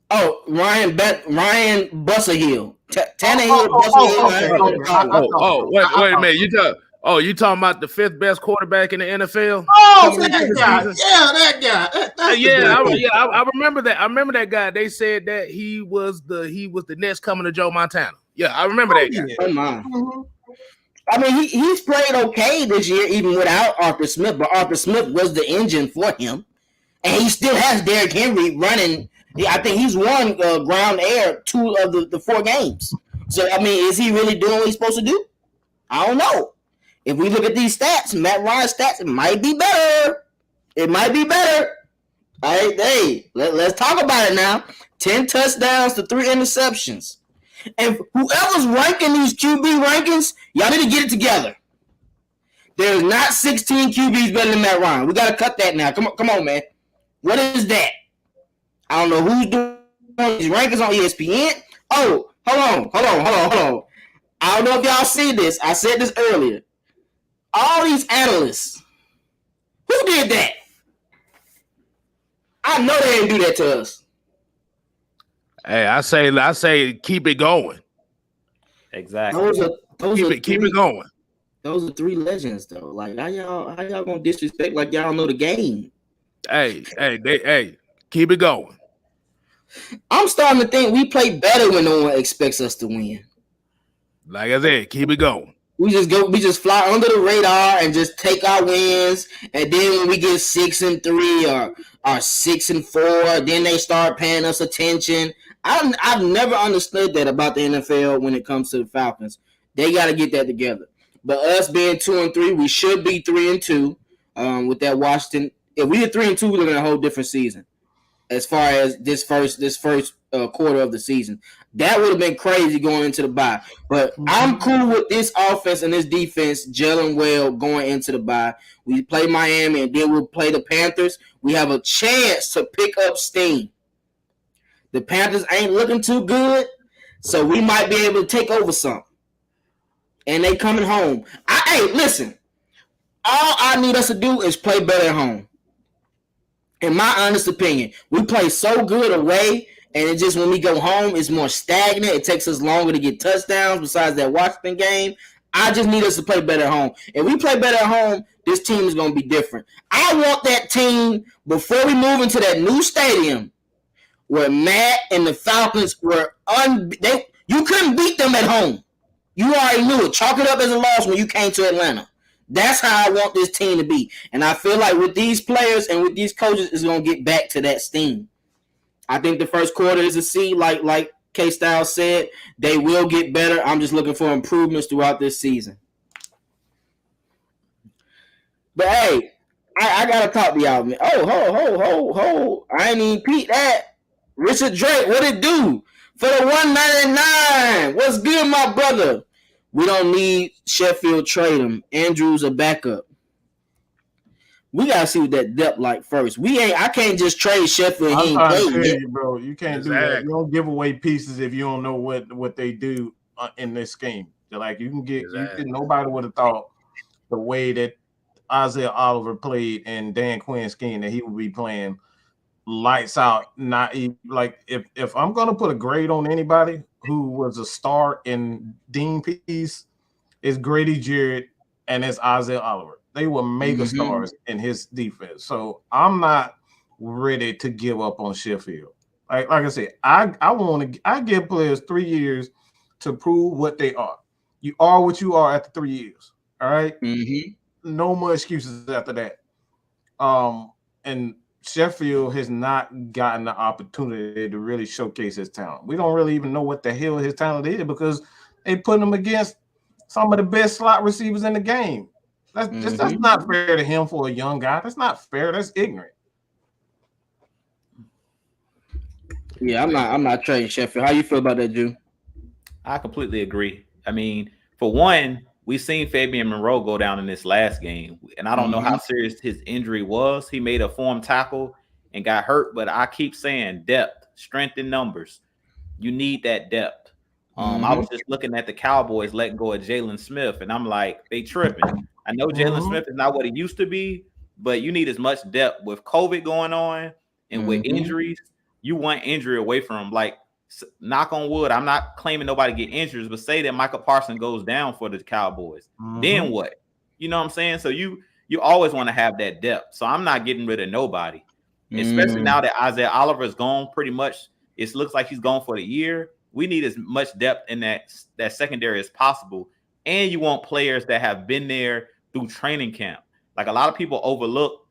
Oh, Ryan Busserhill. Tannehill, Busserhill. Wait a minute. You talking about the 5th best quarterback in the NFL? Oh, that guy. Yeah, that guy. I remember that. I remember that guy. They said that he was the next coming to Joe Montana. Yeah, I remember that guy. Oh my. I mean, he's played okay this year, even without Arthur Smith. But Arthur Smith was the engine for him, and he still has Derrick Henry running. I think he's won ground air 2 of the 4 games. So I mean, is he really doing what he's supposed to do? I don't know. If we look at these stats, Matt Ryan's stats, it might be better. It might be better. All right, hey, let's talk about it now. 10 touchdowns to 3 interceptions. And whoever's ranking these QB rankings, y'all need to get it together. There's not 16 QBs better than Matt Ryan. We got to cut that now. Come on, man. What is that? I don't know who's doing these rankings on ESPN. Oh, hold on. I don't know if y'all see this. I said this earlier. All these analysts, who did that? I know they didn't do that to us. Hey, I say keep it going. Exactly. Keep it going. Those are 3 legends, though. Like, how y'all gonna disrespect like y'all know the game? Hey, keep it going. I'm starting to think we play better when no one expects us to win. Like I said, keep it going. We just fly under the radar and just take our wins, and then when we get 6-3 or 6-4, then they start paying us attention. I've never understood that about the NFL when it comes to the Falcons. They got to get that together. But us being 2-3, we should be 3-2 with that Washington. If we get 3-2, we're looking at a whole different season as far as this first quarter of the season. That would have been crazy going into the bye. But I'm cool with this offense and this defense gelling well going into the bye. We play Miami, and then we'll play the Panthers. We have a chance to pick up steam. The Panthers ain't looking too good, so we might be able to take over some. And they coming home. Hey, listen. All I need us to do is play better at home. In my honest opinion, we play so good away, and it just when we go home, it's more stagnant. It takes us longer to get touchdowns besides that Washington game. I just need us to play better at home. If we play better at home, this team is going to be different. I want that team, before we move into that new stadium, where Matt and the Falcons were you couldn't beat them at home. You already knew it. Chalk it up as a loss when you came to Atlanta. That's how I want this team to be. And I feel like with these players and with these coaches, it's going to get back to that steam. I think the first quarter is a C, like K-Styles said. They will get better. I'm just looking for improvements throughout this season. But, hey, I got to talk to y'all, man. Oh, ho. I ain't even peep that. Richard Drake, what it do? For the 199. What's good, my brother? We don't need Sheffield trade him. Andrews a backup. We gotta see what that depth like first. I can't just trade Sheffield. I'm trying to tell you, bro. You can't do that. You don't give away pieces if you don't know what they do in this scheme. Like you can get, nobody would have thought the way that Isaiah Oliver played in Dan Quinn's scheme, that he would be playing lights out. Not like if I'm gonna put a grade on anybody who was a star in Dean Pease, it's Grady Jarrett and it's Isaiah Oliver. They were mega stars in his defense. So I'm not ready to give up on Sheffield. Like I said, I give players 3 years to prove what they are. You are what you are after 3 years. All right. No more excuses after that. And Sheffield has not gotten the opportunity to really showcase his talent. We don't really even know what the hell his talent is because they put him against some of the best slot receivers in the game. That's not fair to him for a young guy. That's not fair. That's ignorant. Yeah, I'm not trading Sheffield. How you feel about that, Drew? I completely agree. I mean, for one, we seen Fabian Monroe go down in this last game, and I don't know how serious his injury was. He made a formed tackle and got hurt, but I keep saying depth, strength in numbers. You need that depth. I was just looking at the Cowboys letting go of Jalen Smith, and I'm like, they tripping. I know Jalen Smith is not what he used to be, but you need as much depth with COVID going on and with injuries. You want injury away from him. Like, knock on wood, I'm not claiming nobody get injuries, but say that Micah Parsons goes down for the Cowboys. Then what? You know what I'm saying? So you always want to have that depth. So I'm not getting rid of nobody, especially now that Isaiah Oliver is gone pretty much. It looks like he's gone for the year. We need as much depth in that secondary as possible. And you want players that have been there through training camp. Like a lot of people overlook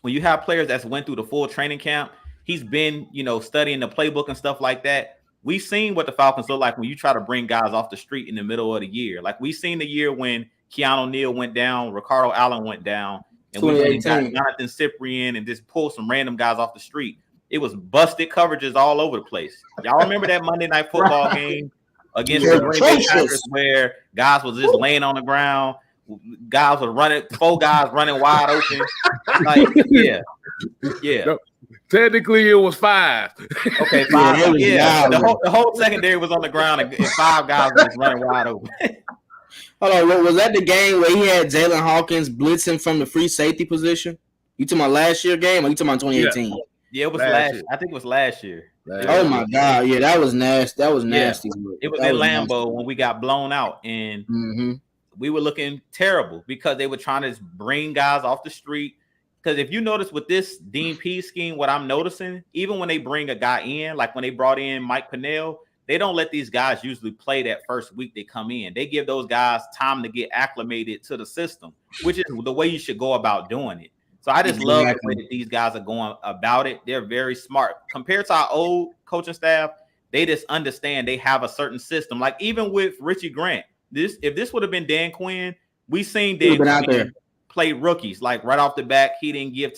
when you have players that's went through the full training camp. He's been, studying the playbook and stuff like that. We've seen what the Falcons look like when you try to bring guys off the street in the middle of the year. Like we've seen the year when Keanu Neal went down, Ricardo Allen went down, and we got Jonathan Cyprian and just pulled some random guys off the street. It was busted coverages all over the place. Y'all remember that Monday Night Football game against the Green Bay Packers where guys was just laying on the ground, guys were running, 4 guys running wide open. Like, yeah. No, technically, it was 5. Okay, 5. Yeah. The whole secondary was on the ground and 5 guys were just running wide open. Hold on, was that the game where he had Jayden Hawkins blitzing from the free safety position? You talking about last year game or you talking about 2018? Yeah, it was last year. I think it was last year. Oh my God. Yeah, that was nasty. That was nasty. Yeah. It was in Lambeau when we got blown out, and we were looking terrible because they were trying to bring guys off the street. Because if you notice with this Dean Pease scheme, what I'm noticing, even when they bring a guy in, like when they brought in Mike Pennell, they don't let these guys usually play that first week they come in. They give those guys time to get acclimated to the system, which is the way you should go about doing it. So I just love the way that these guys are going about it. They're very smart. Compared to our old coaching staff, they just understand they have a certain system. Like even with Richie Grant, if this would have been Dan Quinn, we seen Dan Quinn play rookies. Like right off the bat, he didn't give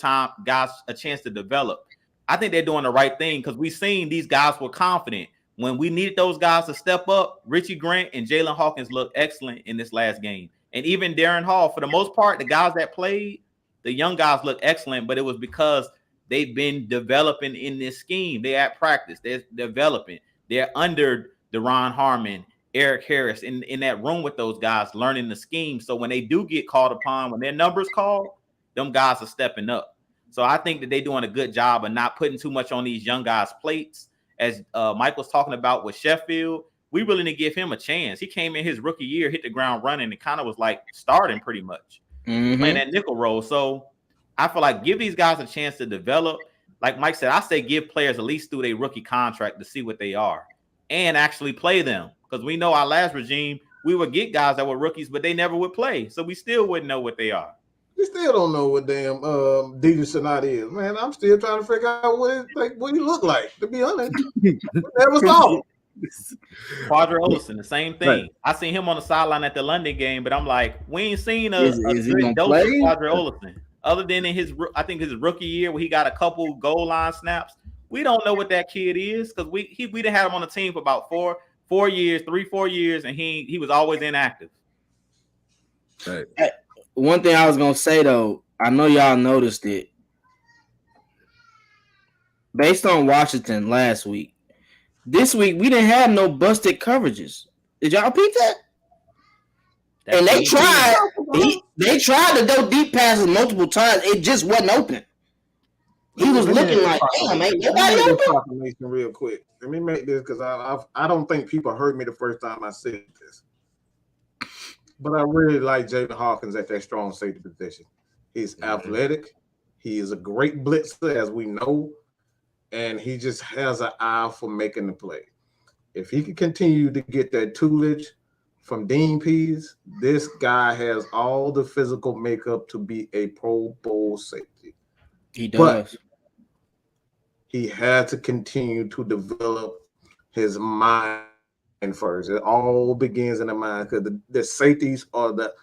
guys a chance to develop. I think they're doing the right thing because we seen these guys were confident. When we needed those guys to step up, Richie Grant and Jayden Hawkins looked excellent in this last game. And even Darren Hall, for the most part, the guys that played, the young guys look excellent, but it was because they've been developing in this scheme. They're at practice. They're developing. They're under Deron Harmon, Eric Harris, in that room with those guys, learning the scheme. So when they do get called upon, when their numbers called, them guys are stepping up. So I think that they're doing a good job of not putting too much on these young guys' plates. As Mike was talking about with Sheffield, we really didn't give him a chance. He came in his rookie year, hit the ground running, and kind of was like starting pretty much. Playing that nickel role. So I feel like give these guys a chance to develop. Like Mike said, I say give players at least through their rookie contract to see what they are and actually play them. Because we know our last regime, we would get guys that were rookies, but they never would play. So we still wouldn't know what they are. We still don't know what damn DJ Sonata is. Man, I'm still trying to figure out what he look like, to be honest. Never saw him. Quadra Olsen, the same thing. Right. I seen him on the sideline at the London game, but I'm like, we ain't seen a good dose of Quadra Olsen. Other than in his rookie year where he got a couple goal line snaps. We don't know what that kid is because we didn't have him on the team for about 4 years, 4 years, and he was always inactive. Right. One thing I was gonna say though, I know y'all noticed it. Based on Washington last week, this week we didn't have no busted coverages. Did y'all peep that? And they tried. They tried to go deep passes multiple times. It just wasn't open. He was looking like, damn, ain't nobody open. Proclamation real quick. Let me make this because I don't think people heard me the first time I said this. But I really like Jayden Hawkins at that strong safety position. He's athletic. He is a great blitzer, as we know, and he just has an eye for making the play. If he can continue to get that toolage from Dean Pease, this guy has all the physical makeup to be a Pro Bowl safety. He does. But he had to continue to develop his mind first. It all begins in the mind because the safeties are the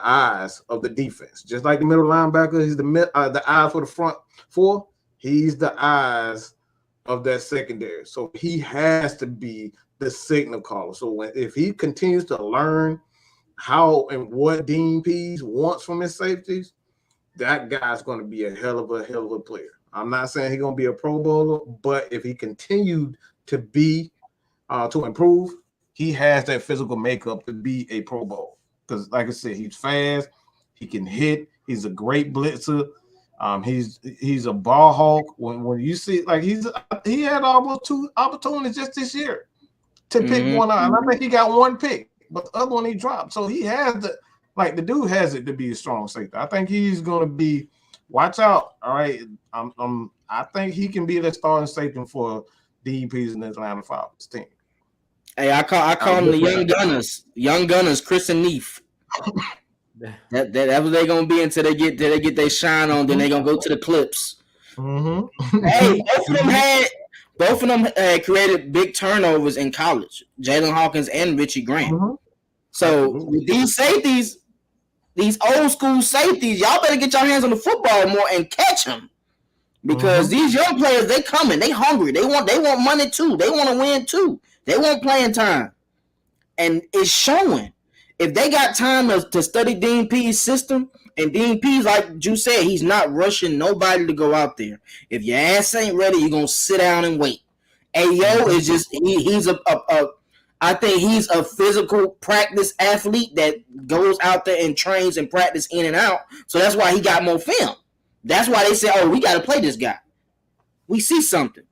eyes of the defense. Just like the middle linebacker, he's the eyes for the front four. He's the eyes of that secondary. So he has to be the signal caller. So if he continues to learn how and what Dean Pease wants from his safeties, that guy's going to be a hell of a player. I'm not saying he's going to be a Pro Bowler, but if he continued to be to improve, he has that physical makeup to be a Pro Bowl. Because, like I said, he's fast, he can hit, he's a great blitzer. He's a ball hawk. When you see, like, he had almost 2 opportunities just this year to pick one out, and I think he got 1 pick, but the other one he dropped. So he has the dude has it to be a strong safety. I think he's going to be. Watch out, all right. I think he can be the starting safety for Dean Pease and the Atlanta Falcons team. Hey, I call them the young gunners, Chris and Neef. That's what they're gonna be until they get their shine on. Then they're gonna go to the Clips. Hey, both of them had created big turnovers in college. Jayden Hawkins and Richie Grant. So with these safeties, these old school safeties, y'all better get your hands on the football more and catch them. Because these young players, they coming, they hungry, they want money too, they want to win too, they want playing time, and it's showing. If they got time to study Dean Pease's system, and Dean Pease, like Drew said, he's not rushing nobody to go out there. If your ass ain't ready, you're gonna sit down and wait. Ayo is just he's I think he's a physical practice athlete that goes out there and trains and practice in and out. So that's why he got more film. That's why they say, oh, we got to play this guy. We see something.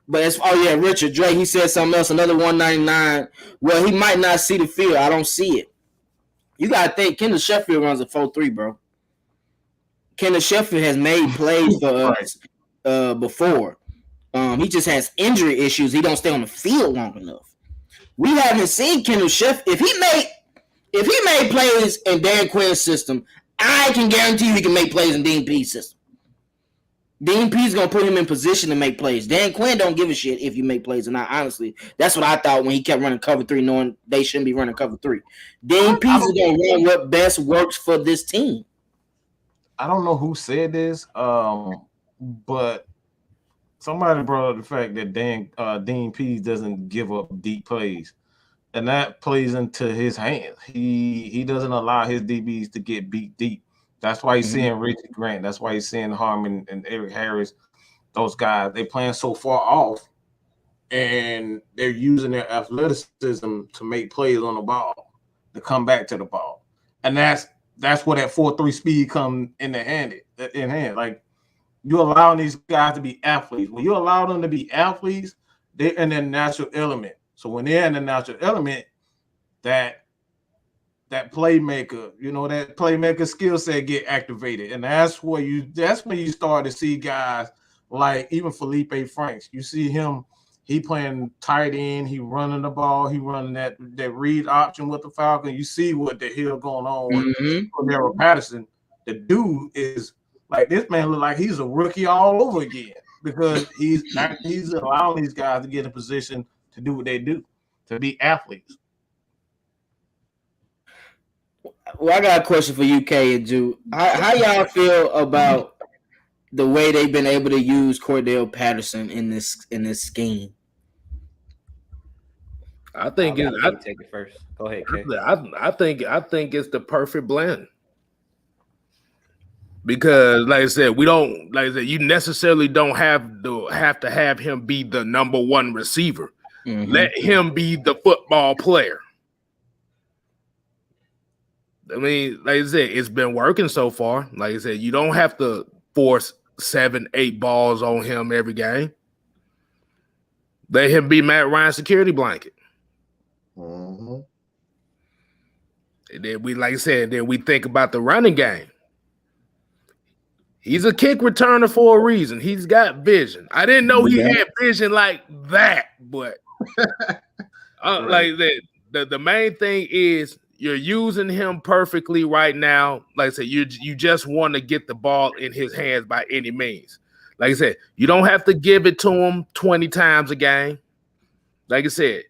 But Richard Dre, he said something else, another 199. Well, he might not see the field. I don't see it. You got to think, Kendall Sheffield runs a 4.3, bro. Kendall Sheffield has made plays for us before. He just has injury issues. He don't stay on the field long enough. We haven't seen Kendall Sheffield. If he made plays in Dan Quinn's system, I can guarantee you he can make plays in Dean Pease's system. Dean Pease is going to put him in position to make plays. Dan Quinn don't give a shit if you make plays or not. Honestly, that's what I thought when he kept running cover 3, knowing they shouldn't be running cover 3. Dean Pease is going to run what best works for this team. I don't know who said this, but somebody brought up the fact that Dean Pease doesn't give up deep plays, and that plays into his hands. He doesn't allow his DBs to get beat deep. That's why he's seeing Richie Grant. That's why he's seeing Harmon and Eric Harris. Those guys, they playing so far off, and they're using their athleticism to make plays on the ball, to come back to the ball. And that's where that 4.3 speed come in hand. Like, you allowing these guys to be athletes. When you allow them to be athletes, they're in their natural element. So when they're in the natural element, that playmaker, that playmaker skill set get activated. And that's when you start to see guys like even Felipe Franks. You see him, he playing tight end, he running the ball, he running that read option with the Falcons. You see what the hell going on with Cordell Patterson. The dude is like, this man look like he's a rookie all over again, because he's allowing these guys to get in position to do what they do, to be athletes. Well, I got a question for you, Kay and Drew. How y'all feel about the way they've been able to use Cordell Patterson in this scheme? I think take it first. Go ahead, Kay. I think it's the perfect blend. Because, like I said, you necessarily don't have to have him be the number one receiver. Let him be the football player. I mean, like I said, it's been working so far. Like I said, you don't have to force 7-8 balls on him every game. Let him be Matt Ryan's security blanket. Mm-hmm. And then like I said, then we think about the running game. He's a kick returner for a reason. He's got vision. I didn't know he had vision like that, but like that. The main thing is you're using him perfectly right now. Like I said, you just want to get the ball in his hands by any means. Like I said, you don't have to give it to him 20 times a game. Like I said,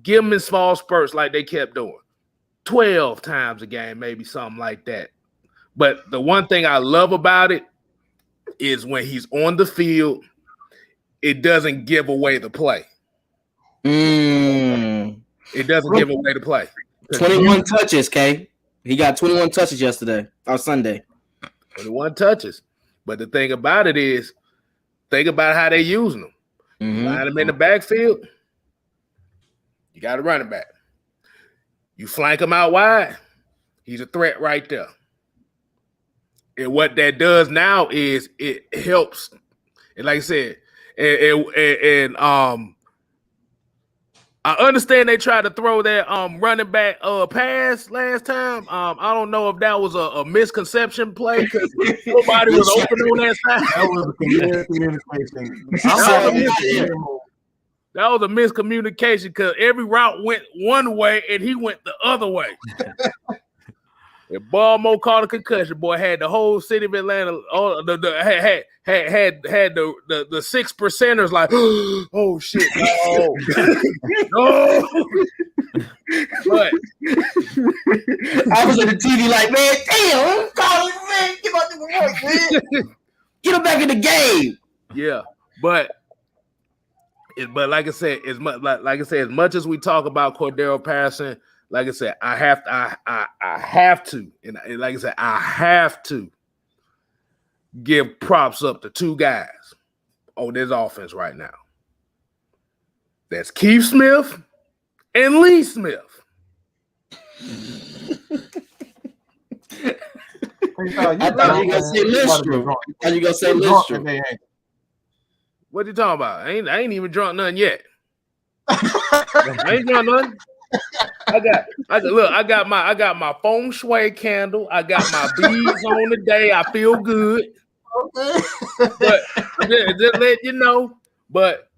give him in small spurts like they kept doing. 12 times a game, maybe something like that. But the one thing I love about it is when he's on the field, it doesn't give away the play. It doesn't give away the play. 21 touches, K. He got 21 touches yesterday or Sunday. 21 touches. But the thing about it is, think about how they're using them. Mm-hmm. Line him in the backfield, you got a running back. You flank him out wide, he's a threat right there. And what that does now is it helps. And like I said, I understand they tried to throw that running back pass last time. I don't know if that was a misconception play because nobody was open on that side. That was a communication. That was a miscommunication because every route went one way and he went the other way. If Baltimore caught a concussion, boy, had the whole city of Atlanta had the 6%ers like, oh shit, no, no. But I was on the TV like, man, damn, man, get out the work, man. Get him back in the game. Yeah, but like I said, as much as we talk about Cordell Patterson. Like I said, I have to, and like I said, I have to give props up to two guys on this offense right now. That's Keith Smith and Lee Smith. I thought you were gonna say Lindstrom. What you talking about? I ain't even drunk none yet. I ain't drunk none. I got my feng shui candle. I got my beads on today. I feel good. Okay. But just let you know. But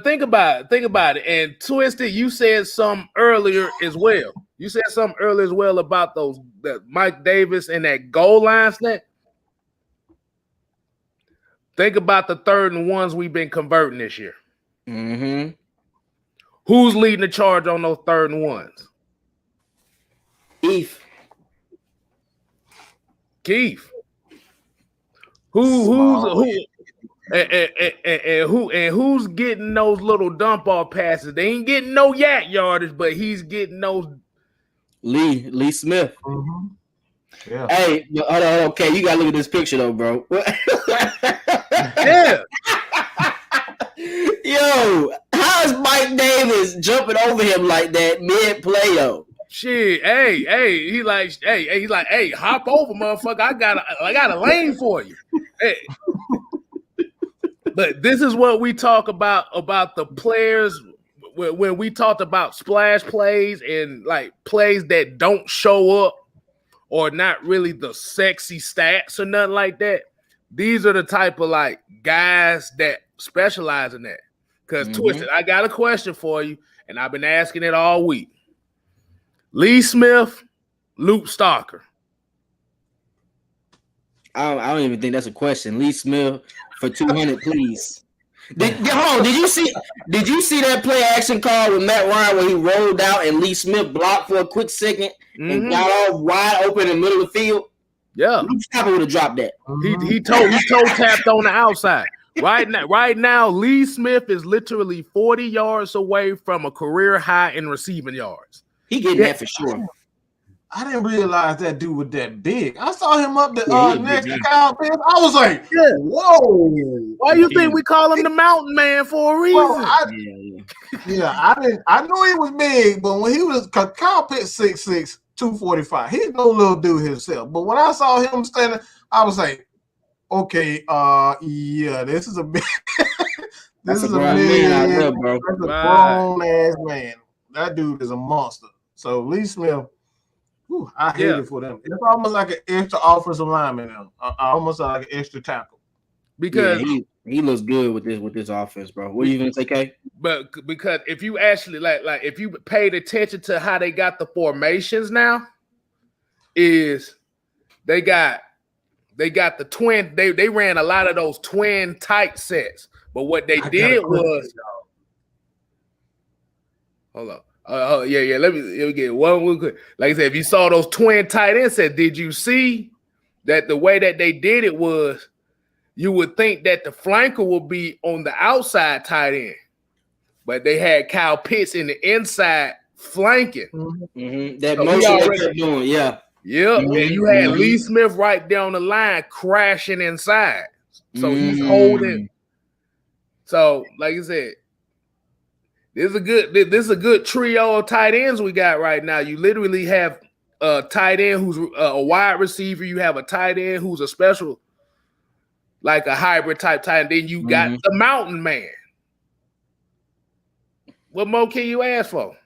think about it. And Twisted, you said something earlier as well. You said something earlier as well about that Mike Davis and that goal line snap. Think about the 3rd and 1s we've been converting this year. Mm-hmm. Who's leading the charge on those 3rd and 1s? Keith. Who's getting those little dump off passes? They ain't getting no yak yardage, but he's getting those. Lee Smith. Mm-hmm. Yeah. Hey, hold on, okay, you gotta look at this picture though, bro. Yeah. Yo, how is Mike Davis jumping over him like that mid-play, yo? Shit, he's like, hop over, motherfucker. I got a lane for you. Hey. But this is what we talk about the players when we talked about splash plays and like plays that don't show up or not really the sexy stats or nothing like that. These are the type of like guys that specialize in that. Because Twisted, I got a question for you, and I've been asking it all week. Lee Smith, Luke Stalker. I don't even think that's a question. Lee Smith for 200, please. Did you see that play action call with Matt Ryan where he rolled out and Lee Smith blocked for a quick second and got off wide open in the middle of the field? Yeah, Luke Stalker would have dropped that. He toe tapped on the outside. Right now, Lee Smith is literally 40 yards away from a career high in receiving yards. He getting that for sure. I didn't realize that dude was that big. I saw him up the next to Kyle Pitts. I was like, whoa. Why you think we call him the Mountain Man for a reason? Well, I knew he was big, but when he was Kyle Pitts 6'6", 245. He's no little dude himself. But when I saw him standing, I was like, okay, yeah, this is a big That's a grown man out there, bro. That's a grown ass man. That dude is a monster. So Lee Smith, I hate it for them. It's almost like an extra offensive lineman now. Almost like an extra tackle. Because he looks good with this offense, bro. What are you gonna say, Kay? But because if you actually like if you paid attention to how they got the formations now, is they got the twin. They ran a lot of those twin tight sets. But what they did was, hold on. Yeah. Let me get one real quick. Like I said, if you saw those twin tight ends, did you see that the way that they did it was, you would think that the flanker would be on the outside tight end, but they had Kyle Pitts in the inside flanking. Mm-hmm. That motion they kept doing, yeah. Mm-hmm. And you had Lee Smith right down the line crashing inside. So he's holding. So, like I said, this is a good trio of tight ends we got right now. You literally have a tight end who's a wide receiver. You have a tight end who's a special, like a hybrid type tight end. Then you got the mountain man. What more can you ask for?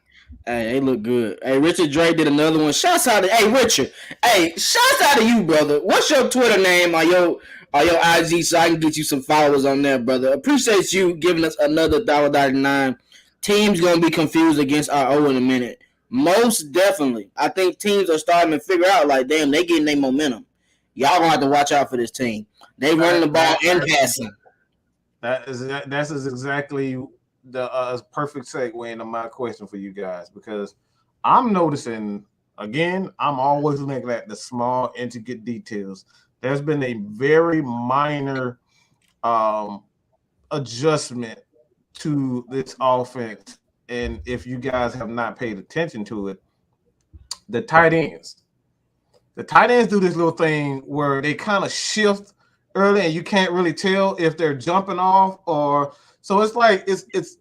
Hey, they look good. Hey, Richard Dre did another one. Shouts out to Richard. Hey, shouts out to you, brother. What's your Twitter name or your IG so I can get you some followers on there, brother? Appreciate you giving us another $1.99. Teams gonna be confused against our O in a minute. Most definitely. I think teams are starting to figure out, like, damn, they getting their momentum. Y'all gonna have to watch out for this team. They running the ball and passing. That's exactly the perfect segue into my question for you guys, because I'm noticing, again, I'm always looking at the small intricate details. There's been a very minor adjustment to this offense, and if you guys have not paid attention to it, the tight ends do this little thing where they kind of shift early, and you can't really tell if they're jumping off or so. It's like it's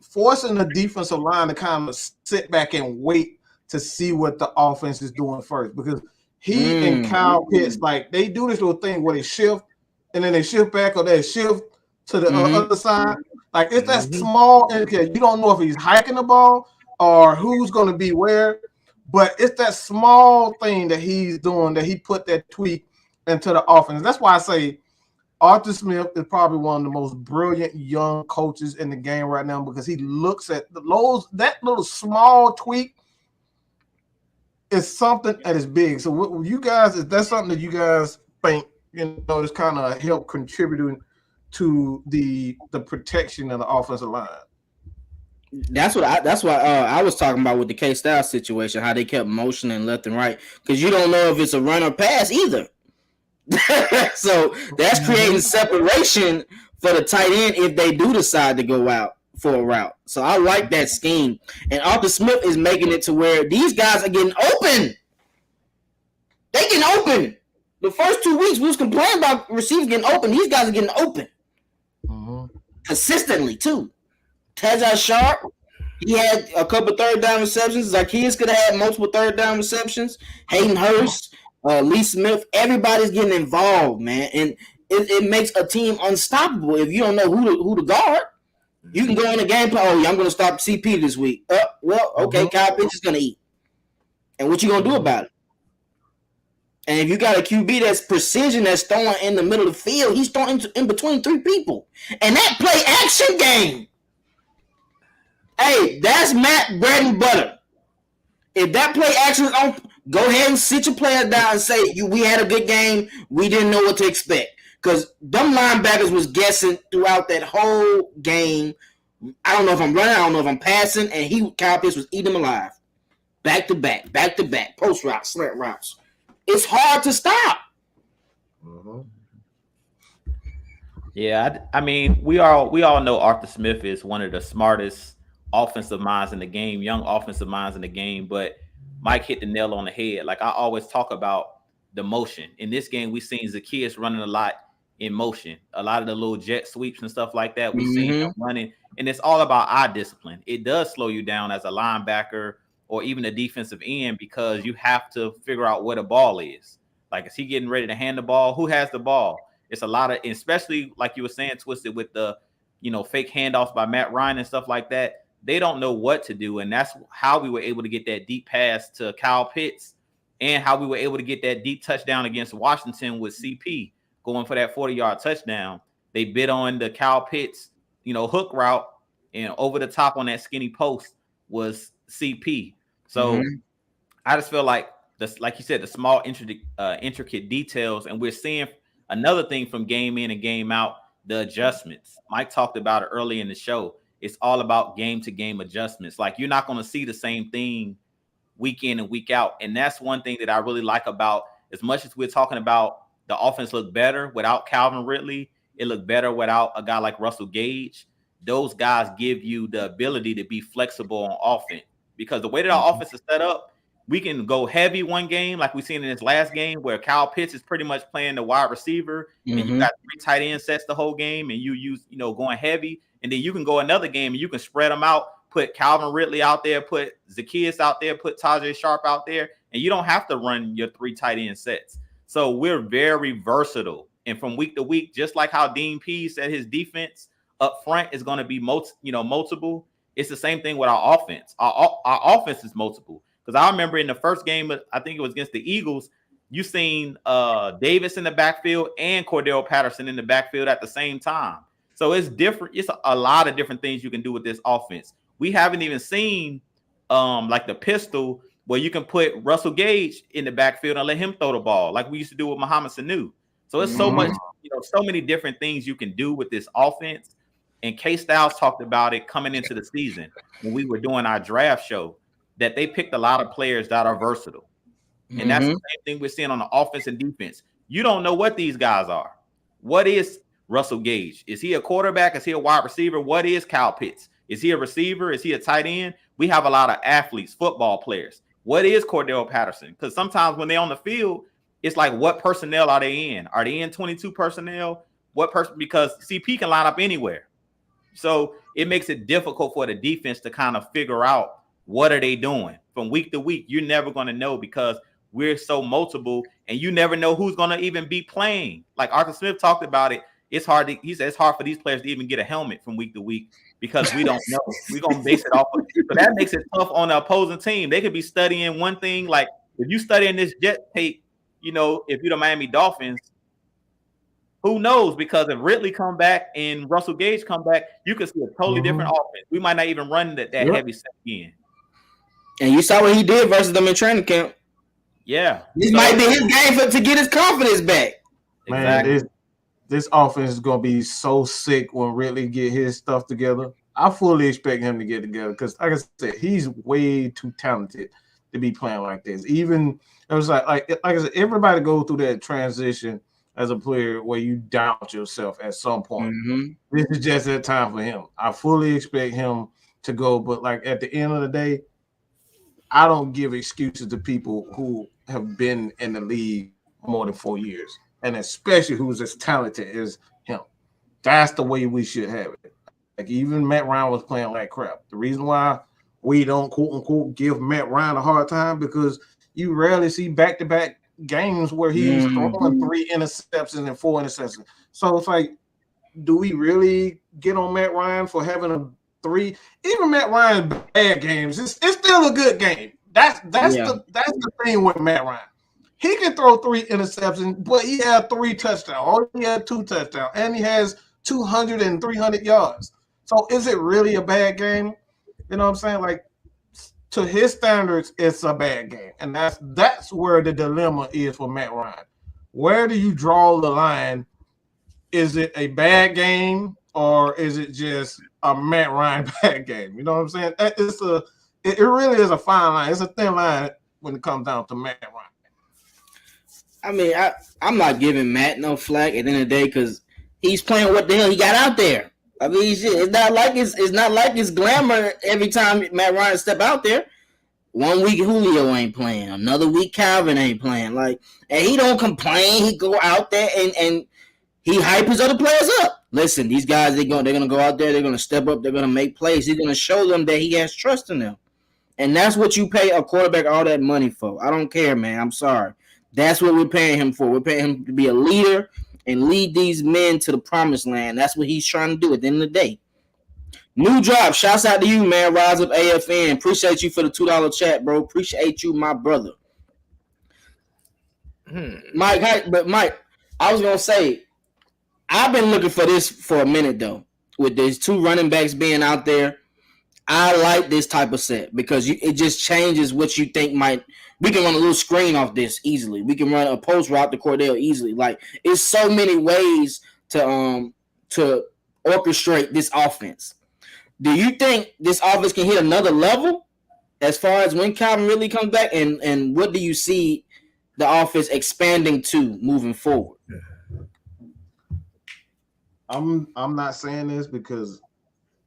forcing the defensive line to kind of sit back and wait to see what the offense is doing first, because he and Kyle Pitts, like, they do this little thing where they shift and then they shift back or they shift to the other side. Like, it's that small indicator. You don't know if he's hiking the ball or who's going to be where, but it's that small thing that he's doing that he put that tweak into the offense. That's why I say Arthur Smith is probably one of the most brilliant young coaches in the game right now, because he looks at that little small tweak is something that is big. So what you guys, is that something that you guys think, is kind of help contributing to the protection of the offensive line? That's why I was talking about with the K-Style situation, how they kept motioning left and right, because you don't know if it's a run or pass either. So that's creating separation for the tight end if they do decide to go out for a route. So I like that scheme. And Arthur Smith is making it to where these guys are getting open. They getting open. The first 2 weeks we was complaining about receivers getting open. These guys are getting open. Consistently too. Tajay Sharp, he had a couple third down receptions. Zacchaeus could have had multiple third down receptions. Hayden Hurst, Lee Smith, everybody's getting involved, man. And it makes a team unstoppable if you don't know who to guard. You can go in the game plan. Oh, yeah, I'm going to stop CP this week. Well, okay, Kyle Pitts is going to eat. And what you going to do about it? And if you got a QB that's precision, that's throwing in the middle of the field, he's throwing in between three people. And that play action game, hey, that's Matt bread and butter. If that play action is on, go ahead and sit your player down and say, we had a good game. We didn't know what to expect. Because them linebackers was guessing throughout that whole game. I don't know if I'm running. I don't know if I'm passing. And Kyle Pitts was eating them alive. Back to back, post routes, slant routes. It's hard to stop. Yeah, I mean, we all know Arthur Smith is one of the smartest offensive minds in the game, young offensive minds in the game. But Mike hit the nail on the head. Like I always talk about the motion. In this game, we've seen Zacchaeus running a lot in motion. A lot of the little jet sweeps and stuff like that. We've seen him running. And it's all about eye discipline. It does slow you down as a linebacker or even the defensive end, because you have to figure out where the ball is. Like, is he getting ready to hand the ball? Who has the ball? It's a lot of, especially like you were saying, Twisted, with the, fake handoffs by Matt Ryan and stuff like that. They don't know what to do. And that's how we were able to get that deep pass to Kyle Pitts, and how we were able to get that deep touchdown against Washington with CP going for that 40-yard touchdown. They bid on the Kyle Pitts, hook route, and over the top on that skinny post was CP. So I just feel like like you said, the small intricate details, and we're seeing another thing from game in and game out, the adjustments. Mike talked about it early in the show. It's all about game-to-game adjustments. Like, you're not going to see the same thing week in and week out, and that's one thing that I really like about, as much as we're talking about the offense look better without Calvin Ridley, it looked better without a guy like Russell Gage. Those guys give you the ability to be flexible on offense, because the way that our offense is set up, we can go heavy one game, like we seen in this last game, where Kyle Pitts is pretty much playing the wide receiver, and you got 3 tight end sets the whole game, and you use, going heavy, and then you can go another game and you can spread them out, put Calvin Ridley out there, put Zacchaeus out there, put Tajay Sharp out there, and you don't have to run your 3 tight end sets. So we're very versatile, and from week to week, just like how Dean Pease said his defense up front is going to be multiple. It's the same thing with our offense. Our offense is multiple. Because I remember in the first game, I think it was against the Eagles, you seen Davis in the backfield and Cordell Patterson in the backfield at the same time. So it's different. It's a lot of different things you can do with this offense. We haven't even seen like the pistol where you can put Russell Gage in the backfield and let him throw the ball like we used to do with Mohamed Sanu. So it's so much, so many different things you can do with this offense. And K-Styles talked about it coming into the season when we were doing our draft show, that they picked a lot of players that are versatile. And that's the same thing we're seeing on the offense and defense. You don't know what these guys are. What is Russell Gage? Is he a quarterback? Is he a wide receiver? What is Kyle Pitts? Is he a receiver? Is he a tight end? We have a lot of athletes, football players. What is Cordell Patterson? Because sometimes when they're on the field, it's like, what personnel are they in? Are they in 22 personnel? What person? Because CP can line up anywhere. So it makes it difficult for the defense to kind of figure out what are they doing from week to week. You're never going to know, because we're so multiple, and you never know who's going to even be playing. Like Arthur Smith talked about it. He said it's hard for these players to even get a helmet from week to week, because we don't know. We're going to base it off of it. So that makes it tough on the opposing team. They could be studying one thing. Like, if you studying this jet tape, if you're the Miami Dolphins, who knows? Because if Ridley come back and Russell Gage come back, you could see a totally different offense. We might not even run that heavy set again. And you saw what he did versus them in training camp. Yeah. This might be his game to get his confidence back. Man, exactly. This offense is going to be so sick when Ridley get his stuff together. I fully expect him to get together, because, like I said, he's way too talented to be playing like this. Even it was like I said, everybody goes through that transition as a player where you doubt yourself at some point. This is just that time for him. I fully expect him to go, but like at the end of the day, I don't give excuses to people who have been in the league more than 4 years, and especially who's as talented as him. That's the way we should have it. Like, even Matt Ryan was playing like crap. The reason why we don't, quote unquote, give Matt Ryan a hard time, because you rarely see back-to-back games where he's throwing 3 interceptions and 4 interceptions. So it's like, do we really get on Matt Ryan for having a 3? Even Matt Ryan's bad games, it's still a good game. That's the thing with Matt Ryan. He can throw 3 interceptions, but he had 3 touchdowns, or he had 2 touchdowns, and he has 200 and 300 yards. So is it really a bad game? You know what I'm saying? Like, to his standards, it's a bad game. And that's where the dilemma is for Matt Ryan. Where do you draw the line? Is it a bad game, or is it just a Matt Ryan bad game? You know what I'm saying? It really is a fine line. It's a thin line when it comes down to Matt Ryan. I mean, I'm not giving Matt no flack at the end of the day, because he's playing what the hell he got out there. I mean, it's not like it's glamour every time Matt Ryan step out there. One week Julio ain't playing, another week Calvin ain't playing. Like, and he don't complain. He go out there and he hype his other players up. Listen, these guys, they're gonna go out there. They're gonna step up. They're gonna make plays. He's gonna show them that he has trust in them. And that's what you pay a quarterback all that money for. I don't care, man. I'm sorry. That's what we're paying him for. We're paying him to be a leader and lead these men to the promised land. That's what he's trying to do at the end of the day. New drop. Shouts out to you, man. Rise Up AFN. Appreciate you for the $2 chat, bro. Appreciate you, my brother. Mike, I was going to say, I've been looking for this for a minute, though. With these two running backs being out there, I like this type of set because it just changes what you think might. We can run a little screen off this easily. We can run a post route to Cordell easily. Like, it's so many ways to orchestrate this offense. Do you think this offense can hit another level as far as when Calvin really comes back? And what do you see the offense expanding to moving forward? I'm not saying this because,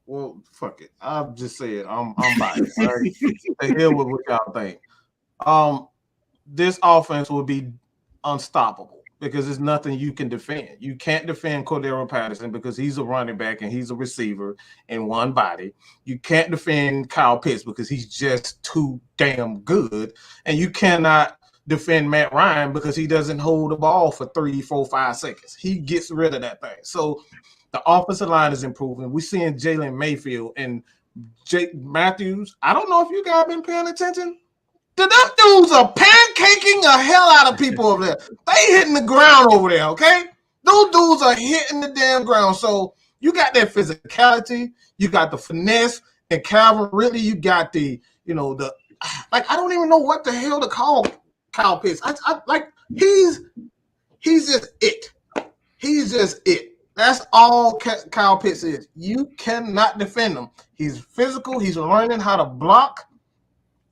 well, fuck it. I'll just say it. I'm biased. Right? The hell with what y'all think. This offense will be unstoppable because there's nothing you can defend. You can't defend Cordell Patterson because he's a running back and he's a receiver in one body. You can't defend Kyle Pitts because he's just too damn good. And you cannot defend Matt Ryan because he doesn't hold the ball for 3, 4, 5 seconds. He gets rid of that thing. So the offensive line is improving. We're seeing Jalen Mayfield and Jake Matthews. I don't know if you guys been paying attention. Them dudes are pancaking the hell out of people over there. They hitting the ground over there, okay? Those dudes are hitting the damn ground. So you got that physicality, you got the finesse, and Calvin Ridley, you got the, I don't even know what the hell to call Kyle Pitts. I like he's just it. He's just it. That's all Kyle Pitts is. You cannot defend him. He's physical. He's learning how to block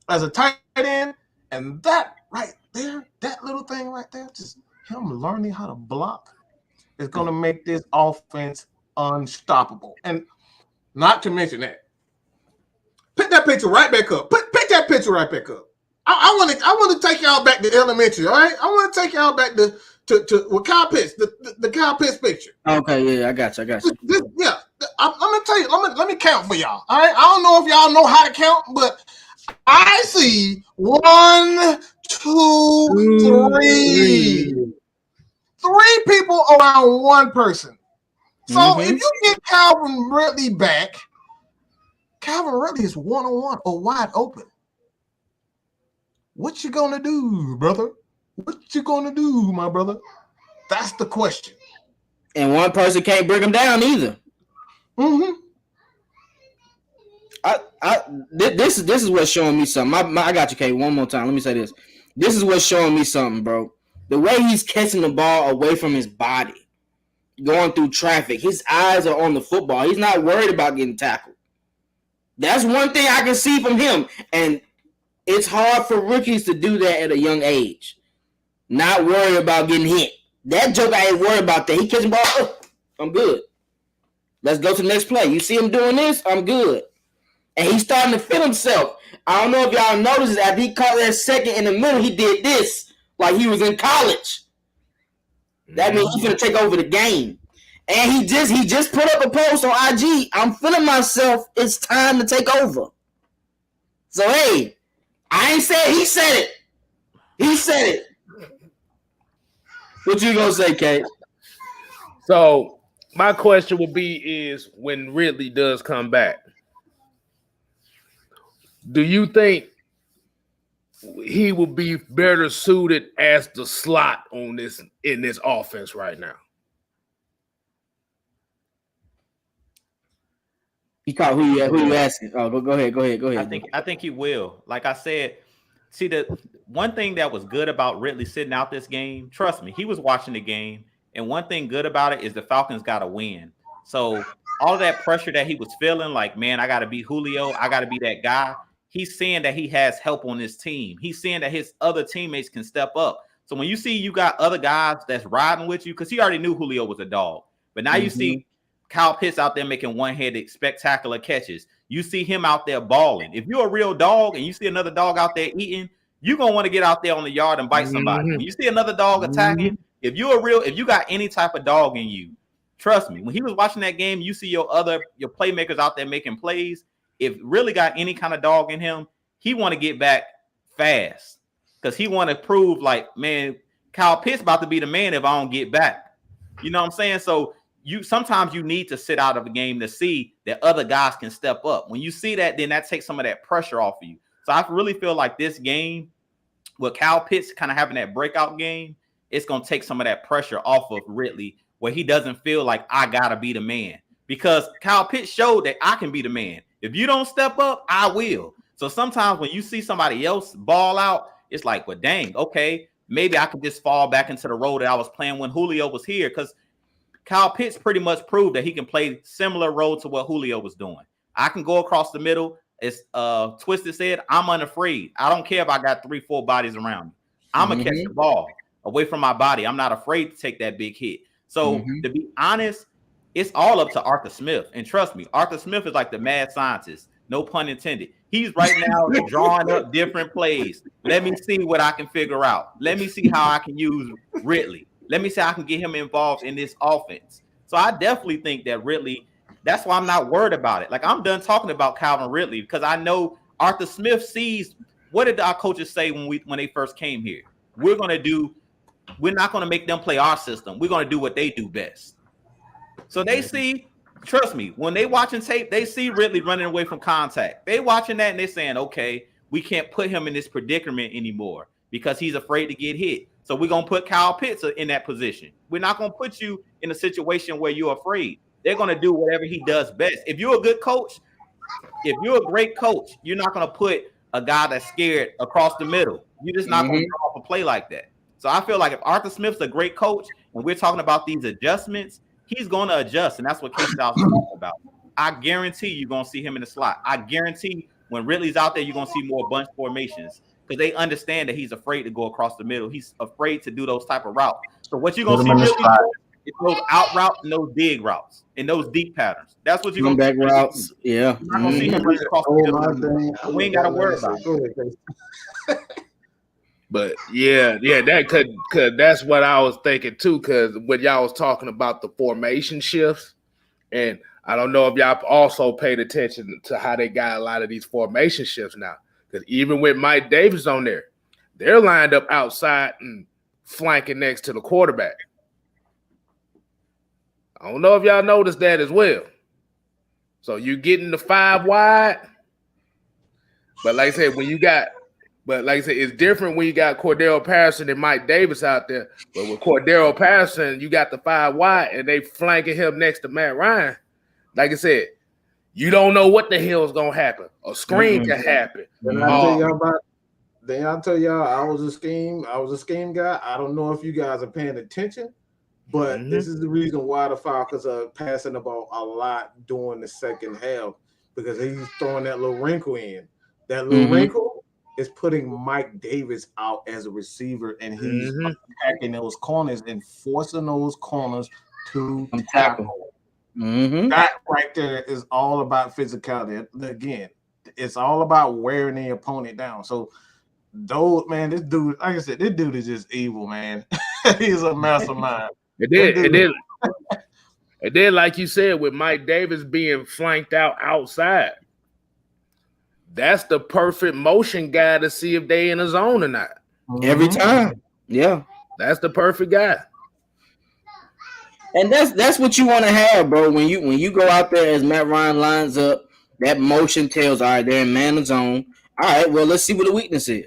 as a tight end, and that right there, that little thing right there, just him learning how to block is going to make this offense unstoppable. And not to mention that, pick that picture right back up. Pick that picture right back up. I want to take y'all back to elementary. All right, I want to take y'all back to Kyle Pitts, the Kyle Pitts picture. Okay, yeah, I got you. Yeah, I'm gonna tell you. Let me count for y'all. All right, I don't know if y'all know how to count, but I see 1, 2, 3. 3 people around one person. So if you get Calvin Ridley back, Calvin Ridley is one-on-one or wide open. What you gonna do, brother? What you gonna do, my brother? That's the question. And one person can't bring him down either. This is what's showing me something. I got you, Kate. One more time. Let me say this. This is what's showing me something, bro. The way he's catching the ball away from his body, going through traffic, his eyes are on the football. He's not worried about getting tackled. That's one thing I can see from him. And it's hard for rookies to do that at a young age. Not worry about getting hit. That joke, I ain't worried about that. He catching the ball. Oh, I'm good. Let's go to the next play. You see him doing this? I'm good. And he's starting to feel himself. I don't know if y'all noticed, after he caught that second in the middle, he did this like he was in college. That means he's going to take over the game. And he just put up a post on IG. I'm feeling myself. It's time to take over. So, hey, I ain't said he said it. He said it. What you going to say, Kate? So, my question would be is when Ridley does come back, do you think he will be better suited as the slot in this offense right now? You call who you asking? Oh, go ahead. I think he will. Like I said, see, the one thing that was good about Ridley sitting out this game, trust me, he was watching the game, and one thing good about it is the Falcons got to win. So all of that pressure that he was feeling, like, man, I got to beat Julio, I got to be that guy. He's seeing that he has help on his team. He's seeing that his other teammates can step up. So when you see you got other guys that's riding with you, because he already knew Julio was a dog, but now you see Kyle Pitts out there making one-handed spectacular catches. You see him out there balling. If you're a real dog and you see another dog out there eating, you're going to want to get out there on the yard and bite somebody. When you see another dog attacking, if you got any type of dog in you, trust me, when he was watching that game, you see your playmakers out there making plays. If really got any kind of dog in him, he want to get back fast because he want to prove like, man, Kyle Pitts about to be the man if I don't get back. You know what I'm saying? So sometimes you need to sit out of a game to see that other guys can step up. When you see that, then that takes some of that pressure off of you. So I really feel like this game, with Kyle Pitts kind of having that breakout game, it's going to take some of that pressure off of Ridley, where he doesn't feel like I got to be the man. Because Kyle Pitts showed that I can be the man. If you don't step up, I will. So sometimes when you see somebody else ball out, it's like, well, dang, okay, maybe I could just fall back into the role that I was playing when Julio was here. Because Kyle Pitts pretty much proved that he can play similar role to what Julio was doing. I can go across the middle. As Twisted said, I'm unafraid. I don't care if I got 3-4 bodies around me. I'm going to catch the ball away from my body. I'm not afraid to take that big hit. So to be honest, it's all up to Arthur Smith. And trust me, Arthur Smith is like the mad scientist. No pun intended. He's right now drawing up different plays. Let me see what I can figure out. Let me see how I can use Ridley. Let me see how I can get him involved in this offense. So I definitely think that Ridley, that's why I'm not worried about it. Like, I'm done talking about Calvin Ridley because I know Arthur Smith sees, what did our coaches say when they first came here? We're not going to make them play our system. We're going to do what they do best. So they see, trust me, when they watching tape, they see Ridley running away from contact. They watching that and they're saying, okay, we can't put him in this predicament anymore because he's afraid to get hit. So we're going to put Kyle Pitts in that position. We're not going to put you in a situation where you're afraid. They're going to do whatever he does best. If you're a good coach, if you're a great coach, you're not going to put a guy that's scared across the middle. You're just not going to draw up a play like that. So I feel like if Arthur Smith's a great coach and we're talking about these adjustments, he's going to adjust, and that's what K-Styles is talking about. I guarantee you're going to see him in the slot. I guarantee when Ridley's out there, you're going to see more bunch formations because they understand that he's afraid to go across the middle. He's afraid to do those type of routes. So what you're going to see Ridley do is those out routes and those dig routes and those deep patterns. That's what you're going to see. Back routes, yeah. You're not going to see him running across the middle. We ain't got to worry about it. But yeah, that could that's what I was thinking too. Because when y'all was talking about the formation shifts, and I don't know if y'all also paid attention to how they got a lot of these formation shifts now. Because even with Mike Davis on there, they're lined up outside and flanking next to the quarterback. I don't know if y'all noticed that as well. So you're getting the 5 wide, but like I said, it's different when you got Cordell Patterson and Mike Davis out there. But with Cordell Patterson, you got the 5 wide, and they flanking him next to Matt Ryan. Like I said, you don't know what the hell is gonna happen. A screen can happen. Then I'll tell y'all, I was a scheme guy. I don't know if you guys are paying attention, but this is the reason why the Falcons are passing the ball a lot during the second half, because he's throwing that little wrinkle in. That little wrinkle is putting Mike Davis out as a receiver, and he's attacking those corners and forcing those corners to tackle. That right there is all about physicality. Again, it's all about wearing the opponent down. So, this dude, like I said, this dude is just evil, man. He's a mastermind. It did, like you said, with Mike Davis being flanked outside. That's the perfect motion guy to see if they in a zone or not. Every time. Yeah. That's the perfect guy. And that's what you want to have, bro. When you go out there as Matt Ryan lines up, that motion tells, all right, they're in man zone. All right, well, let's see what the weakness is.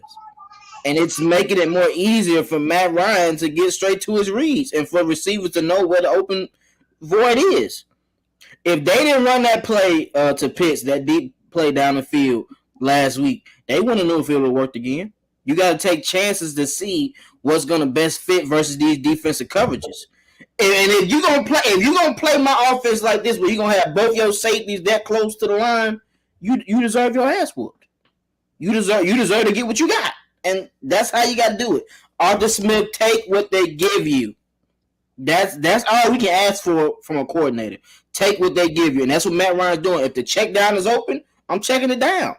And it's making it more easier for Matt Ryan to get straight to his reads and for receivers to know where the open void is. If they didn't run that play to Pitts, that deep play down the field last week, they wouldn't have known if it would have worked again. You got to take chances to see what's going to best fit versus these defensive coverages. And if you're gonna play my offense like this, where you're gonna have both your safeties that close to the line, you deserve your ass whooped. You deserve to get what you got, and that's how you got to do it. Arthur Smith, take what they give you. That's all we can ask for from a coordinator. Take what they give you, and that's what Matt Ryan's doing. If the check down is open, I'm checking it down.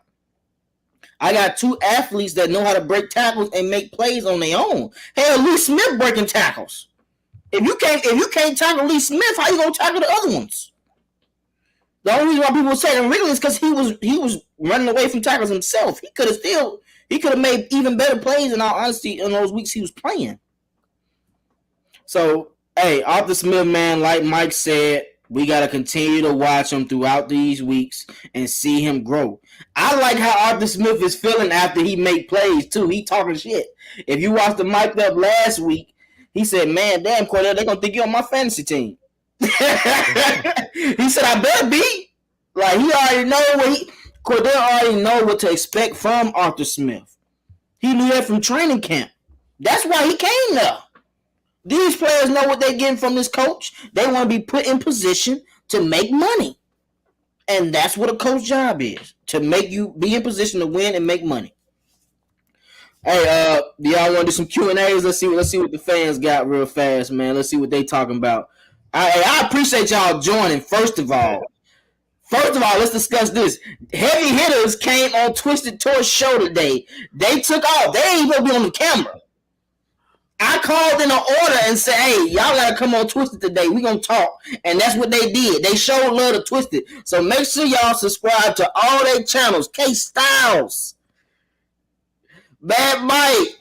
I got 2 athletes that know how to break tackles and make plays on their own. Hell, Lee Smith breaking tackles. If you can't tackle Lee Smith, how you gonna tackle the other ones? The only reason why people were saying Wrigley is because he was running away from tackles himself. He could have made even better plays, in all honesty, in those weeks he was playing. So, hey, Arthur Smith, man, like Mike said, we got to continue to watch him throughout these weeks and see him grow. I like how Arthur Smith is feeling after he make plays, too. He talking shit. If you watched the mic'd up last week, he said, man, damn, Cordell, they're going to think you're on my fantasy team. He said, I better be. Like, he already know Cordell already know what to expect from Arthur Smith. He knew that from training camp. That's why he came there. These players know what they're getting from this coach. They want to be put in position to make money. And that's what a coach's job is, to make you be in position to win and make money. Hey, do y'all want to do some Q&As? Let's see what the fans got real fast, man. Let's see what they talking about. I appreciate y'all joining, first of all. Let's discuss this. Heavy hitters came on Twisted Toys show today. They took off. They ain't even be on the camera. I called in an order and said, hey, y'all got to come on Twisted today. We going to talk. And that's what they did. They showed love to Twisted. So make sure y'all subscribe to all their channels. K-Styles, Bad Mike,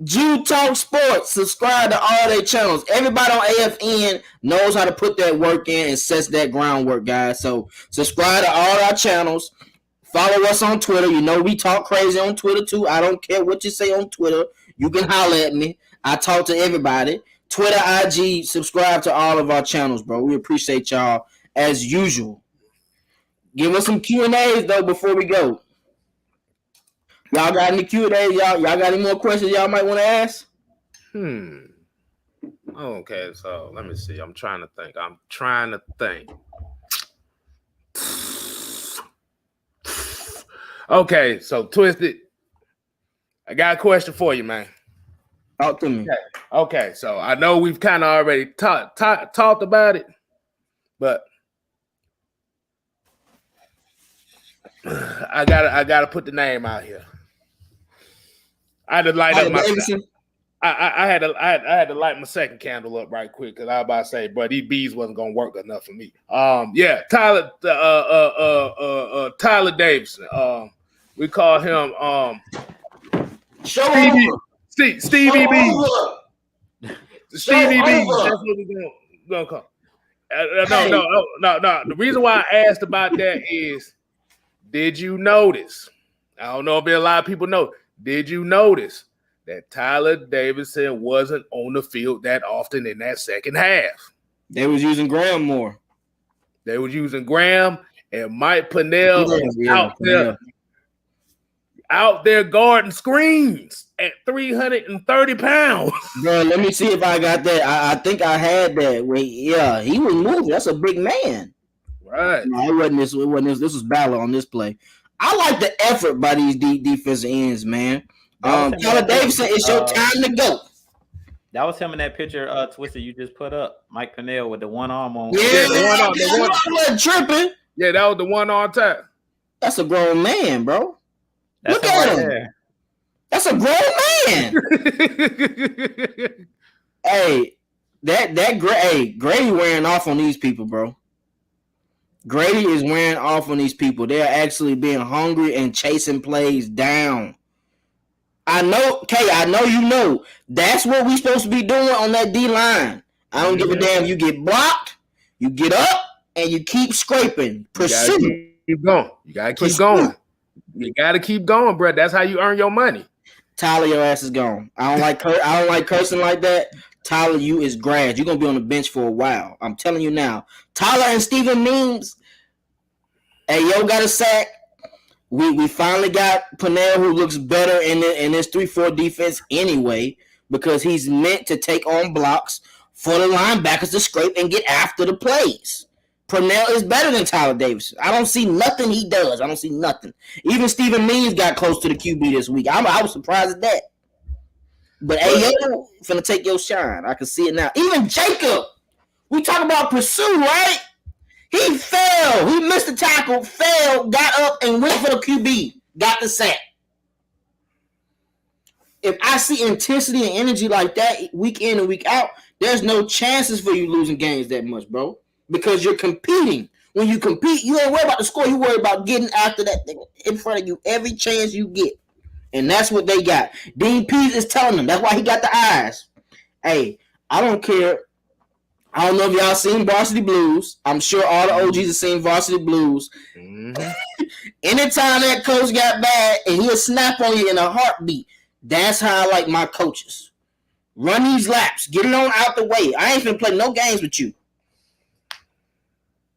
Jude Talk Sports. Subscribe to all their channels. Everybody on AFN knows how to put that work in and sets that groundwork, guys. So subscribe to all our channels. Follow us on Twitter. You know we talk crazy on Twitter, too. I don't care what you say on Twitter. You can holler at me. I talk to everybody. Twitter, IG, subscribe to all of our channels, bro. We appreciate y'all as usual. Give us some Q&As, though, before we go. Y'all got any Q&As? Y'all got any more questions y'all might want to ask? Okay, so let me see. I'm trying to think. Okay, so Twisted, I got a question for you, man. Talk to me. Okay, so I know we've kind of already talked about it, but I gotta put the name out here. I had to light up my. I had to light my second candle up right quick because I was about to say, but these bees wasn't gonna work enough for me. Tyler Davidson. We call him Stevie B. Stevie B. That's what we're gonna call. No. The reason why I asked about that is, did you notice? I don't know if a lot of people know. Did you notice that Tyler Davidson wasn't on the field that often in that second half? They was using Graham more. They was using Graham and Mike Pennell out there guarding screens at 330 pounds. Bro, let me see if I got that. I think I had that. Wait, yeah, he was moving. That's a big man. Right. No, it wasn't this. This was Ballard on this play. I like the effort by these defensive ends, man. Tyler Davidson, it's your time to go. That was him in that picture, Twisted, you just put up. Mike Pennell with the one arm on. Yeah, the one tripping. Yeah, that was the one on tap. That's a grown man, bro. Look at him. There. That's a grown man. Hey, Grady wearing off on these people, bro. Grady is wearing off on these people. They're actually being hungry and chasing plays down. I know, Kay, I know you know. That's what we're supposed to be doing on that D-line. I don't give a damn. You get blocked, you get up, and you keep scraping. Pursue. Keep going. You got to keep going. You got to keep going, bro. That's how you earn your money. Tyler, your ass is gone. I don't like cursing like that. Tyler, you is grass. You're going to be on the bench for a while. I'm telling you now. Tyler and Steven Means. Hey, yo, got a sack. We finally got Pennell, who looks better in this 3-4 defense anyway, because he's meant to take on blocks for the linebackers to scrape and get after the plays. Pennell is better than Tyler Davidson. I don't see nothing he does. I don't see nothing. Even Steven Means got close to the QB this week. I was surprised at that. But hey, yo, finna take your shine. I can see it now. Even Jacob, we talk about pursue, right? He fell. He missed the tackle, fell, got up, and went for the QB. Got the sack. If I see intensity and energy like that week in and week out, there's no chances for you losing games that much, bro. Because you're competing When you compete, you ain't worried about the score. You worry about getting after that thing in front of you every chance you get. And that's what they got. Dean Pease is telling them. That's why he got the eyes. Hey, I don't care. I don't know if y'all seen Varsity Blues. I'm sure all the OGs have seen Varsity Blues. Mm-hmm. Anytime that coach got bad and he'll snap on you in a heartbeat, that's how I like my coaches. Run these laps. Get it on out the way. I ain't finna play no games with you.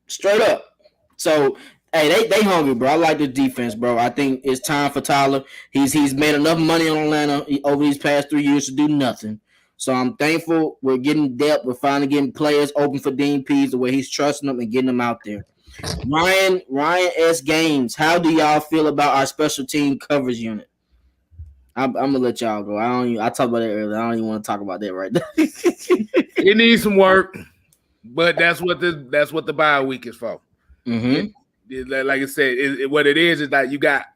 Straight up. So, hey, they hungry, bro. I like the defense, bro. I think it's time for Tyler. He's made enough money on Atlanta over these past 3 years to do nothing. So I'm thankful we're getting depth. We're finally getting players open for Dean Pease the way he's trusting them and getting them out there. Ryan S. Gaines, how do y'all feel about our special team coverage unit? I'm gonna let y'all go. I talked about that earlier. I don't even want to talk about that right now. It needs some work, but that's what the bye week is for. Mm-hmm. Like I said, what it is that you got.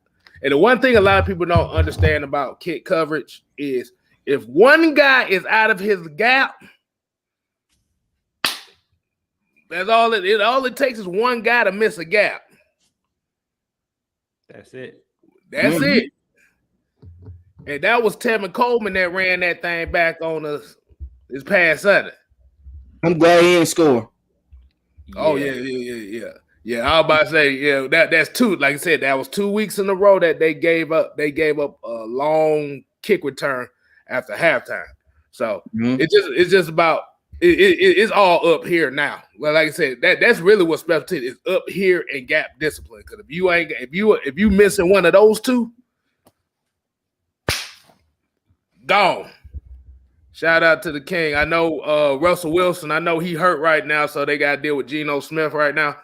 And the one thing a lot of people don't understand about kick coverage is if one guy is out of his gap, that's all it. All it takes is one guy to miss a gap. That's it. That's it. And that was Tevin Coleman that ran that thing back on us this past Sunday. I'm glad he didn't score. Oh yeah. I was about to say, that's two. Like I said, that was 2 weeks in a row that they gave up. They gave up a long kick return after halftime. So it's just about it's all up here now. Well, like I said, that's really what special teams is, up here and gap discipline. Because if you missing one of those two, gone. Shout out to the king. I know Russell Wilson. I know he hurt right now, so they got to deal with Geno Smith right now.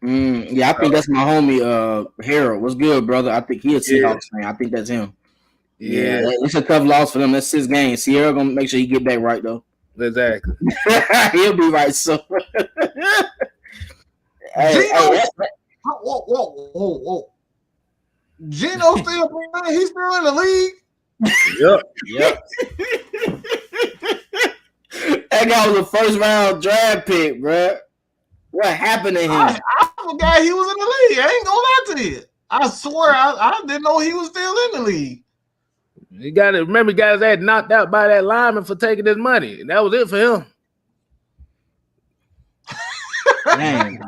Yeah, I think that's my homie Harold. What's good, brother? I think he's a Seahawks fan. I think that's him. Yeah, it's a tough loss for them. That's 6 games. Sierra gonna make sure he get back right though. Exactly. He'll be right soon. Whoa. Geno still playing? He's still in the league? Yep. That guy was a first round draft pick, bro. What happened to him? I forgot he was in the league. I ain't gonna lie to you. I swear I didn't know he was still in the league. You got to remember, guys had knocked out by that lineman for taking his money, and that was it for him. Dang,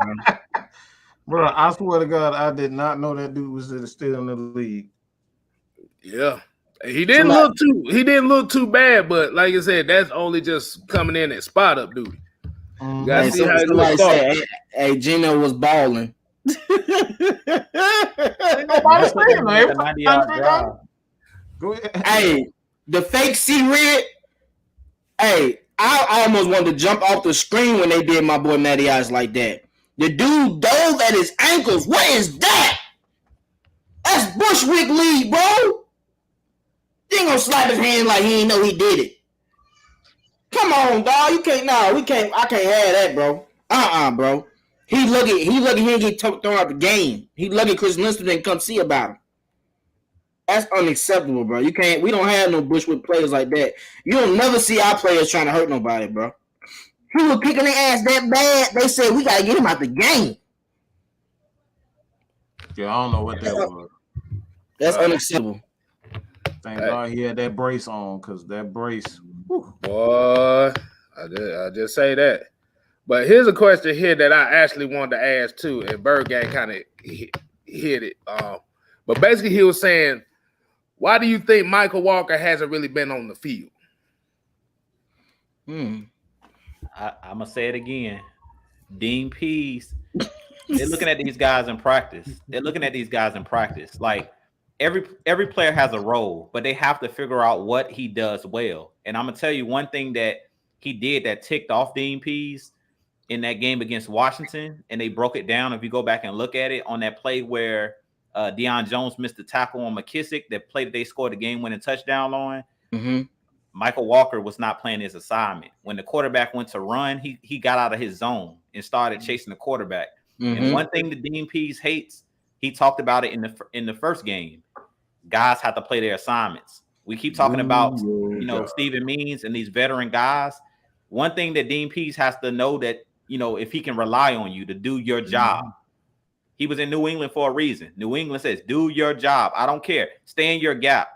bro, I swear to God, I did not know that dude was still in the league. Yeah, he didn't look too bad, but like I said, that's only just coming in at spot up duty. You gotta see how it looks. Hey, Geno was balling. Nobody saying that. Hey, the fake C-Red. Hey, I almost wanted to jump off the screen when they did my boy Matty Ice like that. The dude dove at his ankles. What is that? That's Bushwick League, bro. He ain't gonna slap his hand like he ain't know he did it. Come on, dog. You can't. No, we can't. I can't have that, bro. Bro. He lucky he didn't get thrown out the game. He lucky Chris Lister didn't come see about him. That's unacceptable, bro. You can't. We don't have no Bushwick players like that. You don't never see our players trying to hurt nobody, bro. He was kicking their ass that bad. They said we gotta get him out the game. Yeah, I don't know what that was. That's unacceptable. Thank God he had that brace on, because that brace. Whew. Boy, I just say that. But here's a question here that I actually wanted to ask too, and Bird Gang kind of hit it. But basically, he was saying, why do you think Michael Walker hasn't really been on the field? I'm gonna say it again. Dean Pease, they're looking at these guys in practice. Like every player has a role, but they have to figure out what he does well. And I'm gonna tell you one thing that he did that ticked off Dean Pease in that game against Washington, and they broke it down. If you go back and look at it on that play where Deion Jones missed the tackle on McKissick, that play that they scored the game-winning touchdown on. Mm-hmm. Michael Walker was not playing his assignment. When the quarterback went to run, he got out of his zone and started chasing the quarterback. Mm-hmm. And one thing that Dean Pease hates, he talked about it in the first game. Guys have to play their assignments. We keep talking about Stephen Means and these veteran guys. One thing that Dean Pease has to know that if he can rely on you to do your job. He was in New England for a reason. New England says, do your job. I don't care. Stay in your gap.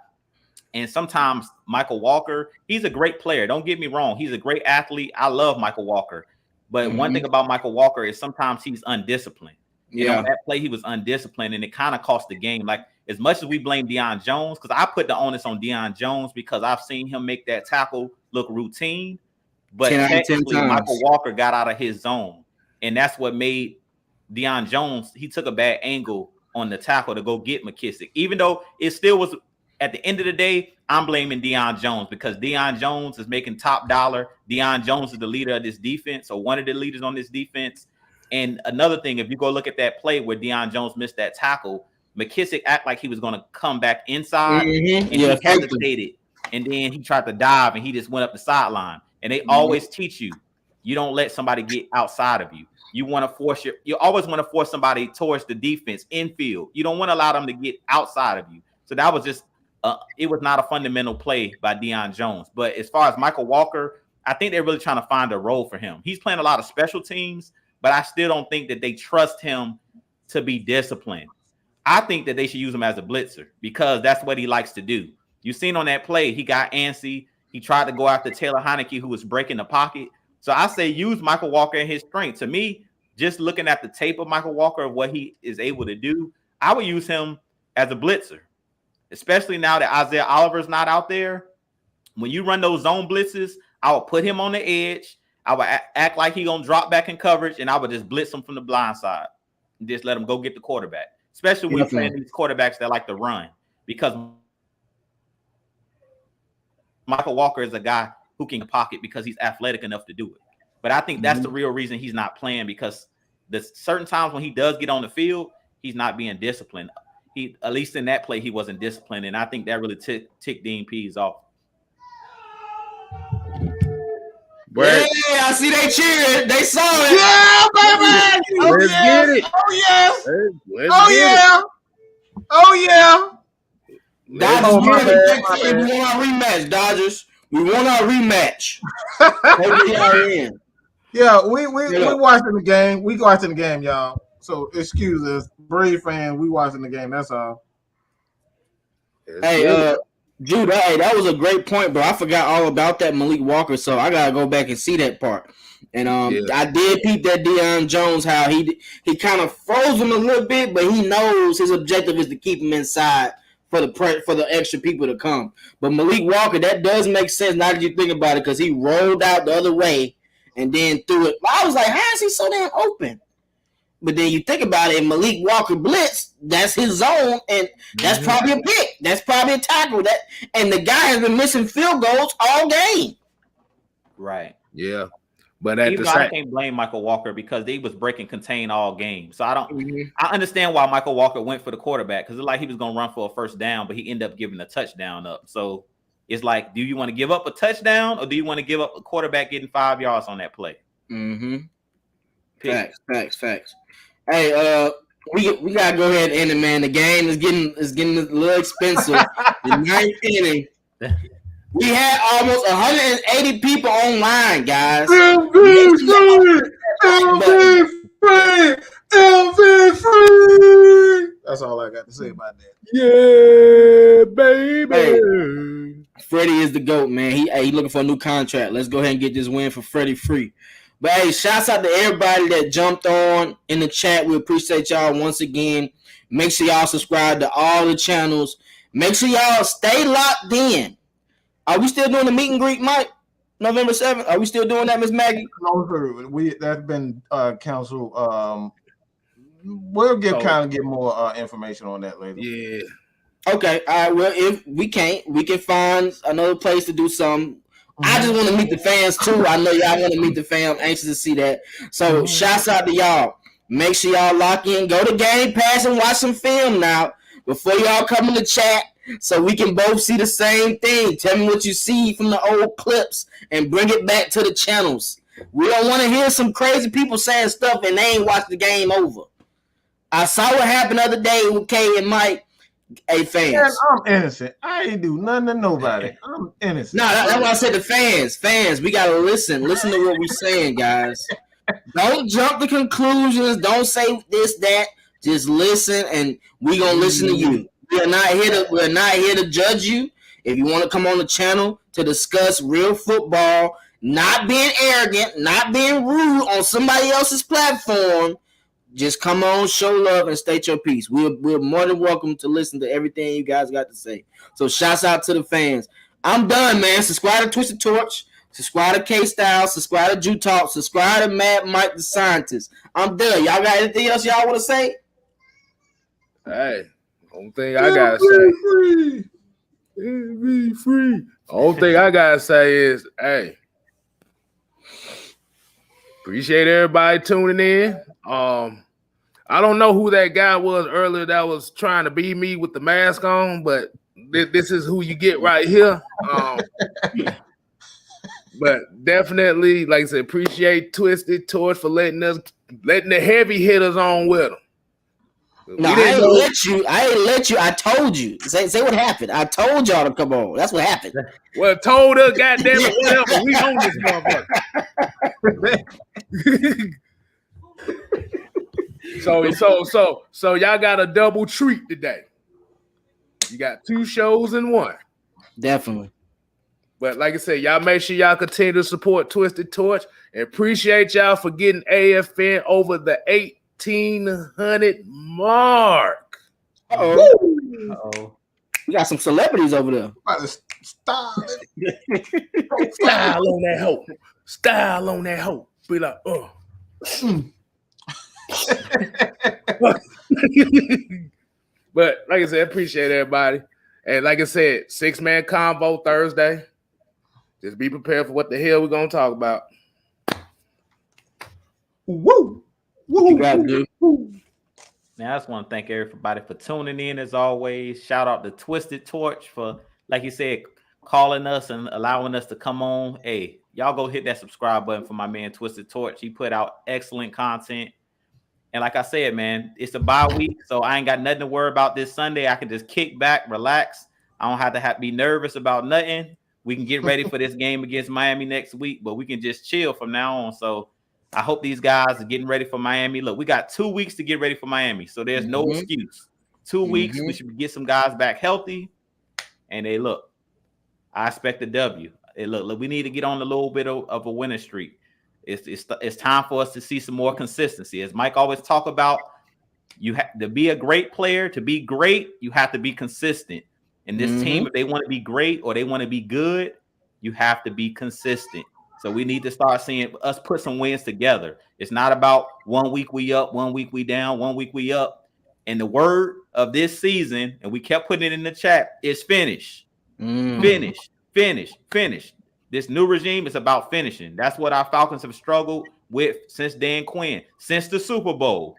And sometimes Michael Walker, he's a great player. Don't get me wrong. He's a great athlete. I love Michael Walker. But one thing about Michael Walker is sometimes he's undisciplined. Yeah. On that play, he was undisciplined, and it kind of cost the game. Like, as much as we blame Deion Jones, because I put the onus on Deion Jones because I've seen him make that tackle look routine. But technically, Michael Walker got out of his zone. And that's what made Deion Jones, he took a bad angle on the tackle to go get McKissick. Even though it still was, at the end of the day, I'm blaming Deion Jones because Deion Jones is making top dollar. Deion Jones is the leader of this defense, or one of the leaders on this defense. And another thing, if you go look at that play where Deion Jones missed that tackle, McKissick acted like he was going to come back inside, and he hesitated, and then he tried to dive, and he just went up the sideline. And they always teach you don't let somebody get outside of you. You want to you always want to force somebody towards the defense, infield. You don't want to allow them to get outside of you. So that was just, it was not a fundamental play by Deion Jones. But as far as Michael Walker, I think they're really trying to find a role for him. He's playing a lot of special teams, but I still don't think that they trust him to be disciplined. I think that they should use him as a blitzer because that's what he likes to do. You've seen on that play, he got antsy. He tried to go after Taylor Heineke, who was breaking the pocket. So I say use Michael Walker in his strength. To me, just looking at the tape of Michael Walker, what he is able to do, I would use him as a blitzer, especially now that Isaiah Oliver's not out there. When you run those zone blitzes, I would put him on the edge. I would act like he gonna drop back in coverage, and I would just blitz him from the blind side and just let him go get the quarterback, especially when you're playing these quarterbacks that like to run, because Michael Walker is a guy who can pocket because he's athletic enough to do it. But I think that's the real reason he's not playing, because there's certain times when he does get on the field, he's not being disciplined. He, at least in that play, he wasn't disciplined, and I think that really ticked Dean Pease off. Yeah, I see they cheering. They saw it. Yeah, baby. Let's get it. Oh yes. Let's get it. Oh yeah. Dodgers, we want our rematch. Dodgers, we want our rematch. Yeah, we watching the game. We watching the game, y'all. So excuse us, Brave fan. We watching the game. That's all. Hey, Jude, that was a great point, bro. I forgot all about that Malik Walker, so I gotta go back and see that part. And I did peep that Deion Jones, how he kind of froze him a little bit, but he knows his objective is to keep him inside for the extra people to come. But Malik Walker, that does make sense now that you think about it, because he rolled out the other way and then threw it. I was like, how is he so damn open? But then you think about it, and Malik Walker blitz, that's his zone, and that's probably a pick. That's probably a tackle. And the guy has been missing field goals all game. Right. Yeah. But at even I can't blame Michael Walker because they was breaking contain all game. So I understand why Michael Walker went for the quarterback, because it's like he was gonna run for a first down, but he ended up giving a touchdown up. So it's like, do you want to give up a touchdown, or do you want to give up a quarterback getting 5 yards on that play? Facts. Hey, we gotta go ahead and end it, man. The game is getting a little expensive. The ninth inning. We had almost 180 people online, guys. LV free. That's all I got to say about that. Yeah, baby. Hey, Freddie is the GOAT, man. He looking for a new contract. Let's go ahead and get this win for Freddie free. But hey, shouts out to everybody that jumped on in the chat. We appreciate y'all once again. Make sure y'all subscribe to all the channels. Make sure y'all stay locked in. Are we still doing the meet and greet, Mike? November 7th? Are we still doing that, Miss Maggie? No, that's been canceled. We'll get more information on that later. Yeah. Okay. All right. Well, if we can't, we can find another place to do something. I just want to meet the fans too. I know y'all want to meet the fam. I'm anxious to see that. So shouts out to y'all. Make sure y'all lock in. Go to Game Pass and watch some film now before y'all come in the chat, so we can both see the same thing. Tell me what you see from the old clips and bring it back to the channels. We don't want to hear some crazy people saying stuff and they ain't watched the game over. I saw what happened the other day with Kay and Mike. Hey, fans. Man, I'm innocent. I ain't do nothing to nobody. I'm innocent. No, that's why I said the fans. Fans, we got to listen. Listen to what we're saying, guys. Don't jump to conclusions. Don't say this, that. Just listen, and we gonna listen to you. We're not here to judge you. If you want to come on the channel to discuss real football, not being arrogant, not being rude on somebody else's platform, just come on, show love, and state your piece. We're more than welcome to listen to everything you guys got to say. So shouts out to the fans. I'm done, man. Subscribe to Twisted Torch. Subscribe to K-Style. Subscribe to Jew Talk. Subscribe to Mad Mike the Scientist. I'm done. Y'all got anything else y'all want to say? Hey, only thing I gotta say. Be free. Only thing I gotta say is, hey, appreciate everybody tuning in. I don't know who that guy was earlier that was trying to be me with the mask on, but this is who you get right here. But definitely, like I said, appreciate Twisted Torch for letting the heavy hitters on with them. No, I ain't let you. I told you. Say what happened. I told y'all to come on. That's what happened. Well, told us, goddamn it, whatever. We own this motherfucker. So y'all got a double treat today. You got 2 shows in one. Definitely. But like I said, y'all make sure y'all continue to support Twisted Torch, and appreciate y'all for getting AFN over the 1,800 mark. Uh-oh. We got some celebrities over there. Style on that hoe. Style on that hoe. Be like, But like I said, appreciate everybody. And like I said, 6-man convo Thursday. Just be prepared for what the hell we're gonna talk about. Woo! What you gotta do? Now, I just want to thank everybody for tuning in as always. Shout out to Twisted Torch for, like you said, calling us and allowing us to come on. Hey, y'all go hit that subscribe button for my man Twisted Torch. He put out excellent content. And like I said, man, it's a bye week, so I ain't got nothing to worry about this Sunday. I can just kick back, relax. I don't have to be nervous about nothing. We can get ready for this game against Miami next week, but we can just chill from now on. So I hope these guys are getting ready for Miami. Look, we got 2 weeks to get ready for Miami, so there's no excuse. 2 weeks, we should get some guys back healthy. And they look, I expect a W. Hey, look, we need to get on a little bit of a winning streak. It's time for us to see some more consistency. As Mike always talk about, you have to be a great player. To be great, you have to be consistent. And this team, if they want to be great or they want to be good, you have to be consistent. So we need to start seeing us put some wins together. It's not about 1 week we up, 1 week we down, 1 week we up. And the word of this season, and we kept putting it in the chat, is finish. Finish, finish, finish. This new regime is about finishing. That's what our Falcons have struggled with since Dan Quinn, since the Super Bowl.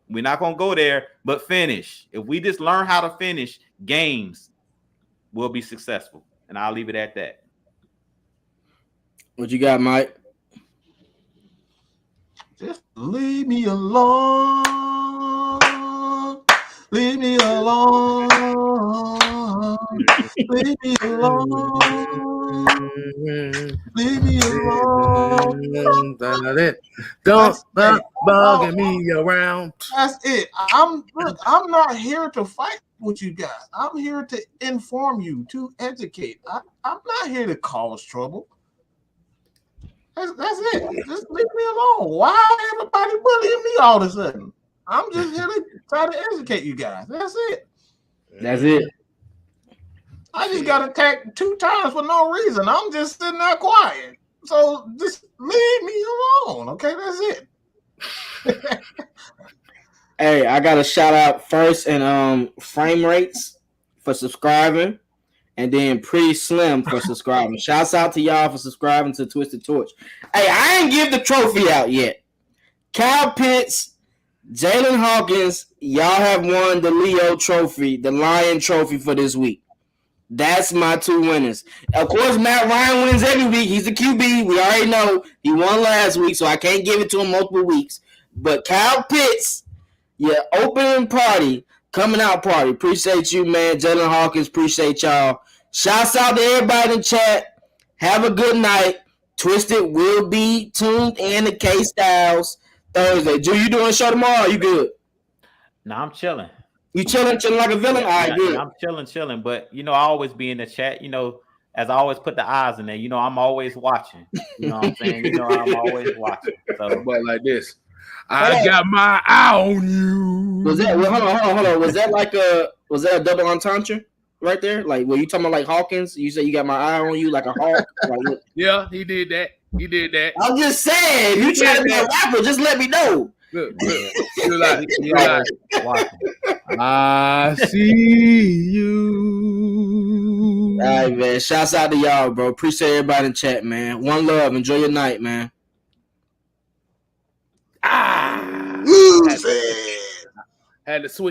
We're not going to go there, but finish. If we just learn how to finish games, we'll be successful. And I'll leave it at that. What you got, Mike? Just leave me alone. Leave me alone. Leave me alone. Leave me alone. Don't stop bugging me around. That's it. I'm not here to fight with you guys. I'm here to inform you, to educate. I'm not here to cause trouble. That's it. Just leave me alone. Why everybody bullying me all of a sudden? I'm just here to try to educate you guys. That's it. That's it. I just got attacked 2 times for no reason. I'm just sitting there quiet. So just leave me alone. Okay, that's it. Hey, I got a shout out first and Frame Rates for subscribing, and then Pretty Slim for subscribing. Shouts out to y'all for subscribing to Twisted Torch. Hey, I ain't give the trophy out yet. Kyle Pitts, Jayden Hawkins, y'all have won the Leo Trophy, the Lion Trophy for this week. That's my 2 winners. Of course, Matt Ryan wins every week. He's the QB. We already know he won last week, so I can't give it to him multiple weeks. But Kyle Pitts, your opening party, coming out party. Appreciate you, man. Jayden Hawkins, appreciate y'all. Shouts out to everybody in chat. Have a good night. Twisted will be tuned in to K Styles Thursday. Drew, you doing a show tomorrow? Or you good? Nah, I'm chilling. You chilling like a villain? All right, good. Yeah, I'm chilling. But I always be in the chat. As I always put the eyes in there. I'm always watching. You know what I'm saying? I'm always watching. So, but like this, I got my eye on you. Was that? Well, hold on. Was that a double entendre right there? Like, were you talking about like Hawkins? You said you got my eye on you like a hawk. Like, yeah, he did that. I'm just saying, you trying to be a rapper? Just let me know. Look. You're like, I see you. All right, man. Shouts out to y'all, bro. Appreciate everybody in chat, man. One love. Enjoy your night, man. Had to switch.